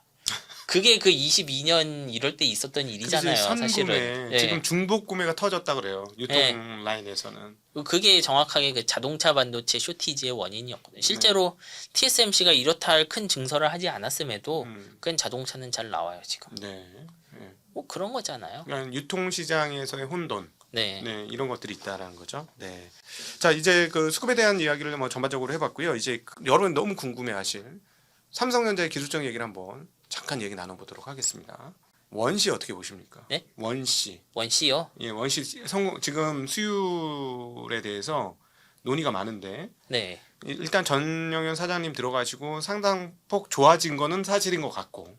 그게 그 22년 이럴 때 있었던 일이잖아요. 선구매, 사실은. 예. 지금 중복 구매가 터졌다 그래요. 유통 예. 라인에서는. 그게 정확하게 그 자동차 반도체 쇼티지의 원인이었거든요. 실제로 TSMC가 이렇다 할 큰 증설을 하지 않았음에도 그건 자동차는 잘 나와요 지금. 네. 네. 뭐 그런 거잖아요. 그러니까 유통 시장에서의 혼돈. 네. 네, 이런 것들이 있다라는 거죠. 네. 자, 이제 그 수급에 대한 이야기를 뭐 전반적으로 해봤고요. 이제 여러분 너무 궁금해하실 삼성전자의 기술적 얘기를 한번 잠깐 얘기 나눠보도록 하겠습니다. 원시 어떻게 보십니까? 네? 원시. 원C요? 예, 원시 성공 지금 수율에 대해서 논의가 많은데 네. 일단 전영현 사장님 들어가시고 상당폭 좋아진 거는 사실인 것 같고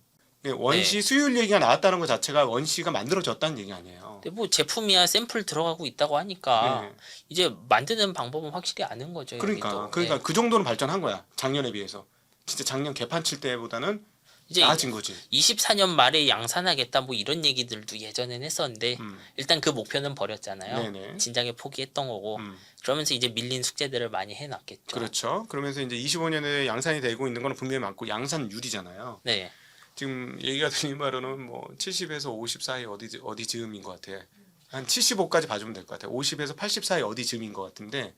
원시 네. 수율 얘기가 나왔다는 것 자체가 원시가 만들어졌다는 얘기 아니에요. 근데 뭐 제품이야 샘플 들어가고 있다고 하니까 네. 이제 만드는 방법은 확실히 아는 거죠. 여기도. 그러니까 네. 그 정도는 발전한 거야. 작년에 비해서. 진짜 작년 개판 칠 때보다는 이제 나아진 거지. 24년 말에 양산하겠다 뭐 이런 얘기들도 예전엔 했었는데 음. 일단 그 목표는 버렸잖아요. 네네. 진작에 포기했던 거고 음. 그러면서 이제 밀린 숙제들을 많이 해놨겠죠. 그렇죠. 그러면서 이제 25년에 양산이 되고 있는 거는 분명히 많고 양산율이잖아요. 네. 지금 얘기가 들린 바로는 뭐 70에서 50 사이 어디 즈음인 것 같아. 한 75까지 봐주면 될 것 같아. 50에서 80 사이 어디 즈음인 것 같은데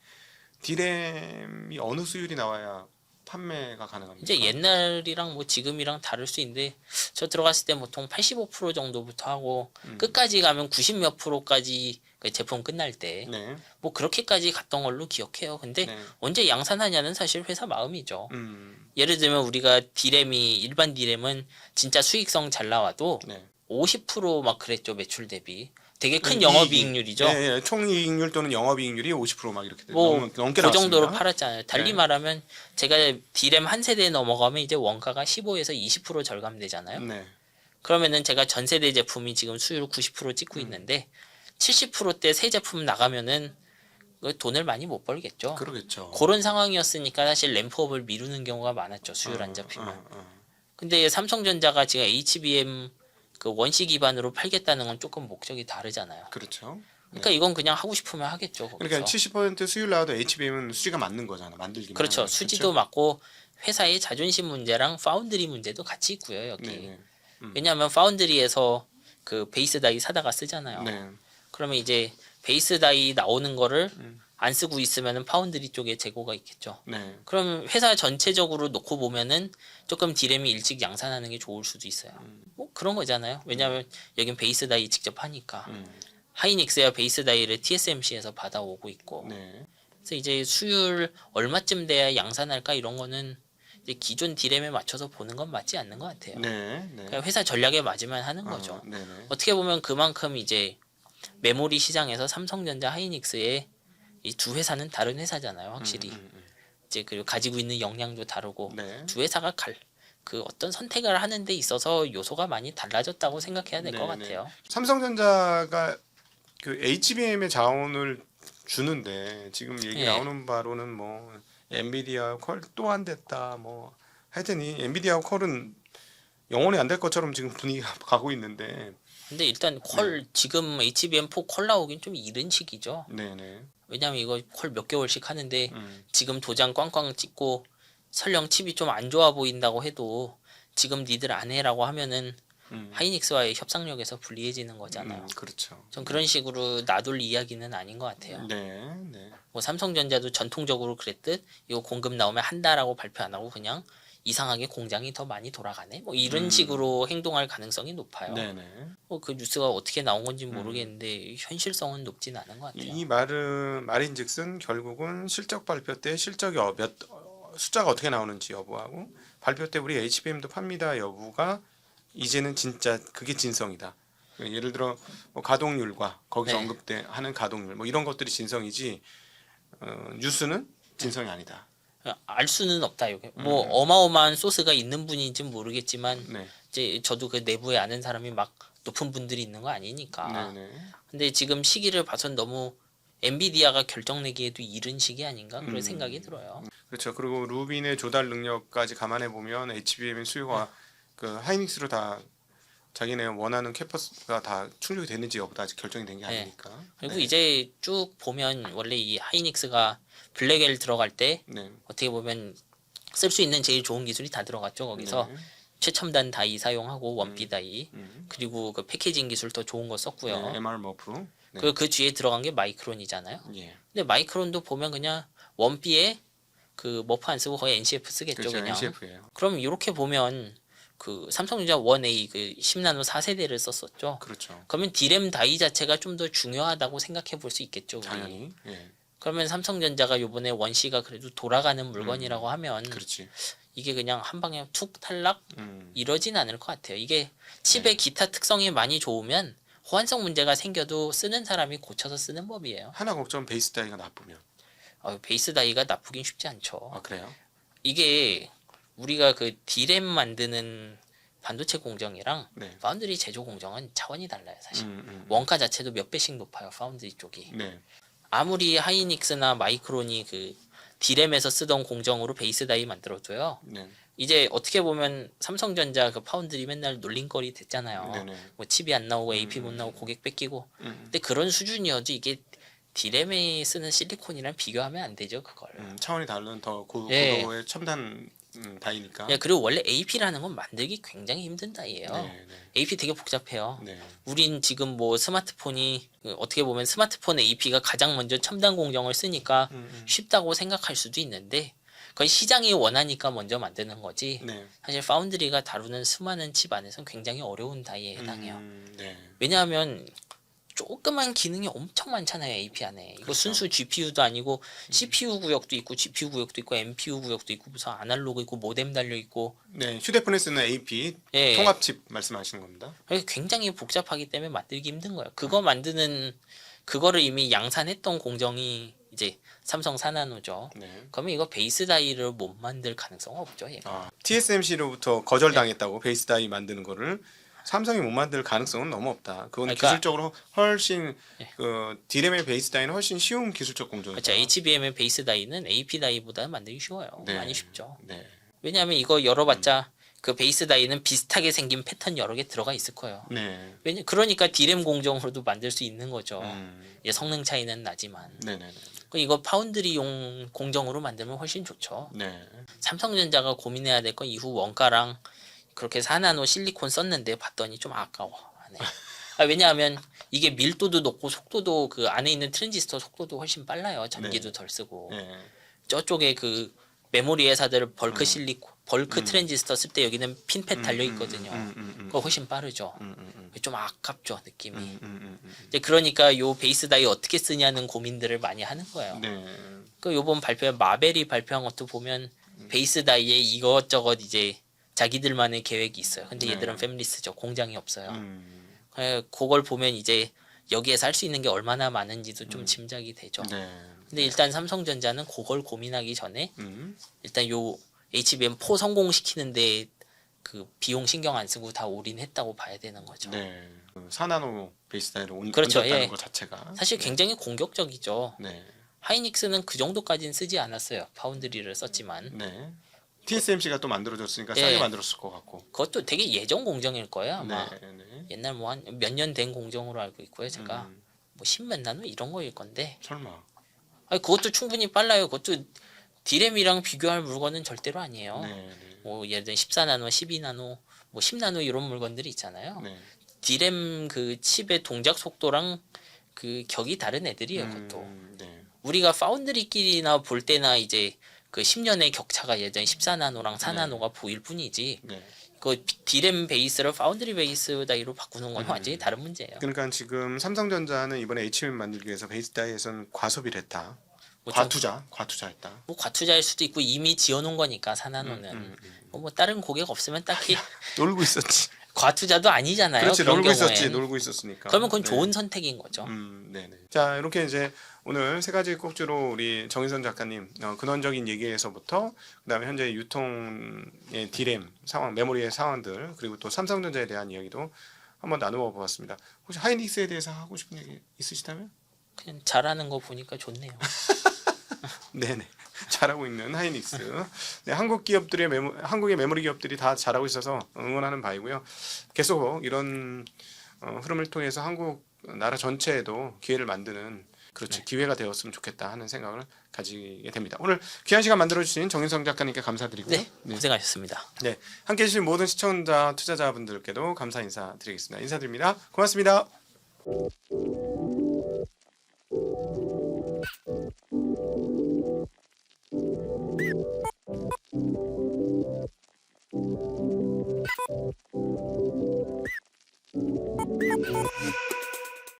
디램이 어느 수율이 나와야 판매가 가능합니까? 이제 옛날이랑 뭐 지금이랑 다를 수 있는데 저 들어갔을 때 보통 85% 정도부터 하고 끝까지 가면 90 몇 프로까지 그 제품 끝날 때 네. 뭐 그렇게까지 갔던 걸로 기억해요. 근데 네. 언제 양산하냐는 사실 회사 마음이죠. 음. 예를 들면 우리가 디램이 일반 디램은 진짜 수익성 잘 나와도 네. 50%막 그랬죠. 매출 대비. 되게 큰 이익이- 영업이익률이죠. 예, 예. 총이익률 또는 영업이익률이 50%막 이렇게 뭐 넘게 그 정도로 나왔습니다. 팔았잖아요. 달리 네. 말하면 제가 디램 한 세대 넘어가면 이제 원가가 15에서 20% 절감되잖아요. 네. 그러면은 제가 전 세대 제품이 지금 수율 90% 찍고 있는데 70%대 새 제품 나가면은 그 돈을 많이 못 벌겠죠. 그러겠죠. 그런 상황이었으니까 사실 램프업을 미루는 경우가 많았죠. 수율 안 잡히면. 근데 삼성전자가 지금 HBM 그 원시 기반으로 팔겠다는 건 조금 목적이 다르잖아요. 그렇죠. 그러니까 이건 그냥 하고 싶으면 하겠죠. 거기서. 그러니까 70% 수율 나와도 HBM은 수지가 맞는 거잖아. 만들기만. 그렇죠. 하면. 수지도 맞고 회사의 자존심 문제랑 파운드리 문제도 같이 있고요. 여기. 네. 왜냐하면 파운드리에서 그 베이스 다이 사다가 쓰잖아요. 네. 그러면 이제 베이스 다이 나오는 거를 음. 안 쓰고 있으면은 파운드리 쪽에 재고가 있겠죠. 네. 그럼 회사 전체적으로 놓고 보면은 조금 디램이 일찍 양산하는 게 좋을 수도 있어요. 뭐 그런 거잖아요. 왜냐하면 여긴 베이스 다이 직접 하니까. 하이닉스야 베이스 다이를 TSMC에서 받아오고 있고. 네. 그래서 이제 수율 얼마쯤 돼야 양산할까 이런 거는 이제 기존 디램에 맞춰서 보는 건 맞지 않는 것 같아요. 네. 네. 그러니까 회사 전략에 맞으면 하는 거죠. 네. 네. 어떻게 보면 그만큼 이제 메모리 시장에서 삼성전자, 하이닉스의 이 두 회사는 다른 회사잖아요, 확실히. 이제 그리고 가지고 있는 역량도 다르고 네. 두 회사가 그 어떤 선택을 하는 데 있어서 요소가 많이 달라졌다고 생각해야 될 것 네, 네. 같아요. 삼성전자가 그 HBM의 자원을 주는데 지금 얘기 예. 나오는 바로는 뭐 엔비디아 퀄 또 안 됐다 뭐 하여튼이 엔비디아 퀄은 영원히 안 될 것처럼 지금 분위기가 가고 있는데 근데 일단 지금 HBM4 퀄 나오긴 좀 이른 시기죠. 네네 왜냐면 이거 퀄 몇 개월씩 하는데 음. 지금 도장 꽝꽝 찍고 설령 칩이 좀 안 좋아 보인다고 해도 지금 니들 안 해라고 하면은 하이닉스와의 협상력에서 불리해지는 거잖아요. 그렇죠. 전 그런 식으로 놔둘 이야기는 아닌 것 같아요. 네, 네. 뭐 삼성전자도 전통적으로 그랬듯 이거 공급 나오면 한다라고 발표 안 하고 그냥 이상하게 공장이 더 많이 돌아가네. 뭐 이런 식으로 행동할 가능성이 높아요. 네네. 뭐 그 뉴스가 어떻게 나온 건지 모르겠는데 현실성은 높진 않은 것 같아요. 이 말인즉슨 결국은 실적 발표 때 실적이 숫자가 어떻게 나오는지 여부하고 발표 때 우리 HBM도 팝니다 여부가 이제는 진짜 그게 진성이다. 예를 들어 뭐 가동률과 거기서 네. 언급하는 가동률 뭐 이런 것들이 진성이지 뉴스는 진성이 아니다. 알 수는 없다. 이게 뭐 어마어마한 소스가 있는 분인지는 모르겠지만 네, 이제 저도 그 내부에 아는 사람이 막 높은 분들이 있는 거 아니니까. 네, 네. 근데 지금 시기를 봐선 너무 엔비디아가 결정 내기에도 이른 시기 아닌가 그런 생각이 들어요. 그렇죠. 그리고 루빈의 조달 능력까지 감안해 보면 HBM의 수요가 그 하이닉스로 다 자기네 원하는 캐퍼스가 다 충족이 됐는지 여부도 아직 결정이 된 게 네. 아니니까. 그리고 네. 이제 쭉 보면 원래 이 하이닉스가 블랙엘 들어갈 때 네. 어떻게 보면 쓸 수 있는 제일 좋은 기술이 다 들어갔죠. 거기서 네. 최첨단 다이 사용하고 원피 다이 음. 그리고 그 패키징 기술 더 좋은 거 썼고요. 네, MR 머프. 네. 그 뒤에 들어간 게 마이크론이잖아요. 예. 근데 마이크론도 보면 그냥 원피에 그 머프 안 쓰고 거의 NCF 쓰겠죠. 그렇죠. 그냥. NCF예요. 그럼 이렇게 보면 그 삼성전자 1A 그 10나노 4세대를 썼었죠. 그렇죠. 그러면 디램 다이 자체가 좀 더 중요하다고 생각해 볼 수 있겠죠. 우리. 당연히. 예. 그러면 삼성전자가 요번에 원시가 그래도 돌아가는 물건이라고 하면 그렇지. 이게 그냥 한 방에 툭 탈락 음. 이러진 않을 것 같아요. 이게 칩의 기타 특성이 많이 좋으면 호환성 문제가 생겨도 쓰는 사람이 고쳐서 쓰는 법이에요. 하나 걱정 베이스 다이가 나쁘면. 베이스 다이가 나쁘긴 쉽지 않죠. 아 그래요? 이게 우리가 그 디램 만드는 반도체 공정이랑 네. 파운드리 제조 공정은 차원이 달라요, 사실. 음. 원가 자체도 몇 배씩 높아요, 파운드리 쪽이. 네. 아무리 하이닉스나 마이크론이 그 디램에서 쓰던 공정으로 베이스 다이 만들어줘요. 네. 이제 어떻게 보면 삼성전자 그 파운드리 맨날 놀림거리 됐잖아요. 네네. 뭐 칩이 안 나오고 AP 못 나오고 고객 뺏기고. 음. 근데 그런 수준이어도 이게 디램에 쓰는 실리콘이랑 비교하면 안 되죠, 그걸. 차원이 다른 더 예. 고도의 첨단 다이니까. 예, 그리고 원래 AP라는 건 만들기 굉장히 힘든 다이예요. 네. 네. AP 되게 복잡해요. 네. 우린 지금 뭐 스마트폰이 어떻게 보면 스마트폰 AP가 가장 먼저 첨단 공정을 쓰니까 쉽다고 생각할 수도 있는데 그건 시장이 원하니까 먼저 만드는 거지. 네. 사실 파운드리가 다루는 수많은 칩 안에서는 굉장히 어려운 다이에 해당해요. 네. 왜냐하면 조그만 기능이 엄청 많잖아요, AP 안에. 이거 그렇죠. 순수 GPU도 아니고 CPU 구역도 있고 GPU 구역도 있고 MPU 구역도 있고 무슨 아날로그 있고 모뎀 달려 있고. 네. 휴대폰에 쓰는 AP 예. 통합칩 말씀하시는 겁니다. 굉장히 복잡하기 때문에 만들기 힘든 거예요. 그거 만드는 그거를 이미 양산했던 공정이 이제 삼성 사나노죠. 네. 그러면 이거 베이스 다이를 못 만들 가능성은 없죠, 얘가. TSMC로부터 거절당했다고 베이스 다이 만드는 거를 삼성이 못 만들 가능성은 너무 없다. 그건 그러니까- 기술적으로 훨씬 그 디램의 베이스 다이는 훨씬 쉬운 기술적 공정이다. 그렇죠. HBM의 베이스 다이는 AP 다이보다는 만들기 쉬워요. 네. 많이 쉽죠. 네. 왜냐하면 이거 열어봤자 그 베이스 다이는 비슷하게 생긴 패턴 여러 개 들어가 있을 거예요. 네. 그러니까 디램 공정으로도 만들 수 있는 거죠. 음. 이제 성능 차이는 나지만. 네네네. 이거 파운드리용 공정으로 만들면 훨씬 좋죠. 네. 삼성전자가 고민해야 될 건 이후 원가랑 그렇게 4나노 실리콘 썼는데 봤더니 좀 아까워. 네. 왜냐하면 이게 밀도도 높고 속도도 그 안에 있는 트랜지스터 속도도 훨씬 빨라요. 전기도 덜 쓰고. 네. 저쪽에 그 메모리 회사들 벌크 실리콘, 벌크 트랜지스터 쓸 때 여기는 핀팻 달려 있거든요. 그거 훨씬 빠르죠. 좀 아깝죠, 느낌이. 이제 그러니까 요 베이스 다이 어떻게 쓰냐는 고민들을 많이 하는 거예요. 네. 그 요번 발표한 마벨이 발표한 것도 보면 베이스 다이에 이것저것 이제 자기들만의 계획이 있어요. 근데 네. 얘들은 팹리스죠. 공장이 없어요. 음. 그걸 보면 이제 여기에서 할 수 있는 게 얼마나 많은지도 좀 짐작이 되죠. 네. 근데 일단 삼성전자는 그걸 고민하기 전에 음. 일단 요 HBM4 성공시키는데 그 비용 신경 안 쓰고 다 올인했다고 봐야 되는 거죠. 네. 그 4나노 베이스 다이로 그렇죠. 얹었다는 예. 것 자체가 사실 굉장히 공격적이죠. 네. 하이닉스는 그 정도까지는 쓰지 않았어요. 파운드리를 썼지만 네. TSMC가 또 만들어줬으니까 예. 싸게 만들었을 것 같고. 그것도 되게 예전 공정일 거예요. 아마 네. 네. 옛날 뭐 한 몇 년 된 공정으로 알고 있고요. 제가 뭐 10몇 나노 이런 거일 건데 설마. 아니, 그것도 충분히 빨라요. 그것도 디램이랑 비교할 물건은 절대로 아니에요. 네. 네. 뭐 예를 들면 14나노, 12나노, 뭐 10나노 이런 물건들이 있잖아요. 네. 디램 그 칩의 동작 속도랑 그 격이 다른 애들이에요. 그것도 네. 우리가 파운드리끼리나 볼 때나 이제 그 10년의 격차가 예전 14나노랑 4나노가 보일 뿐이지. 네. 그 디램 베이스를 파운드리 베이스 다이로 바꾸는 건 완전히 다른 문제예요. 그러니까 지금 삼성전자는 이번에 HBM 만들기 위해서 베이스 다이에서는 과소비를 했다. 뭐 과투자했다. 뭐 과투자일 수도 있고 이미 지어놓은 거니까 4나노는 뭐 다른 고객 없으면 딱히 놀고 있었지. 과투자도 아니잖아요. 그렇지. 그런 놀고 경우엔. 있었지. 놀고 있었으니까. 그러면 그건 네. 좋은 선택인 거죠. 네네. 자 이렇게 이제 오늘 세 가지 꼭지로 우리 정인선 작가님 근원적인 얘기에서부터 그다음에 현재 유통의 디램 상황, 메모리의 상황들 그리고 또 삼성전자에 대한 이야기도 한번 나누어 보았습니다. 혹시 하이닉스에 대해서 하고 싶은 얘기 있으시다면? 그냥 잘하는 거 보니까 좋네요. 네네. 잘하고 있는 하이닉스. 네, 한국의 메모리 기업들이 다 잘하고 있어서 응원하는 바이고요. 계속 이런 흐름을 통해서 한국 나라 전체에도 기회를 만드는 그렇죠. 기회가 되었으면 좋겠다 하는 생각을 가지게 됩니다. 오늘 귀한 시간 만들어주신 정인성 작가님께 감사드리고요. 네, 고생하셨습니다. 네, 함께해 주신 모든 시청자, 투자자분들께도 감사 인사드리겠습니다. 인사드립니다. 고맙습니다.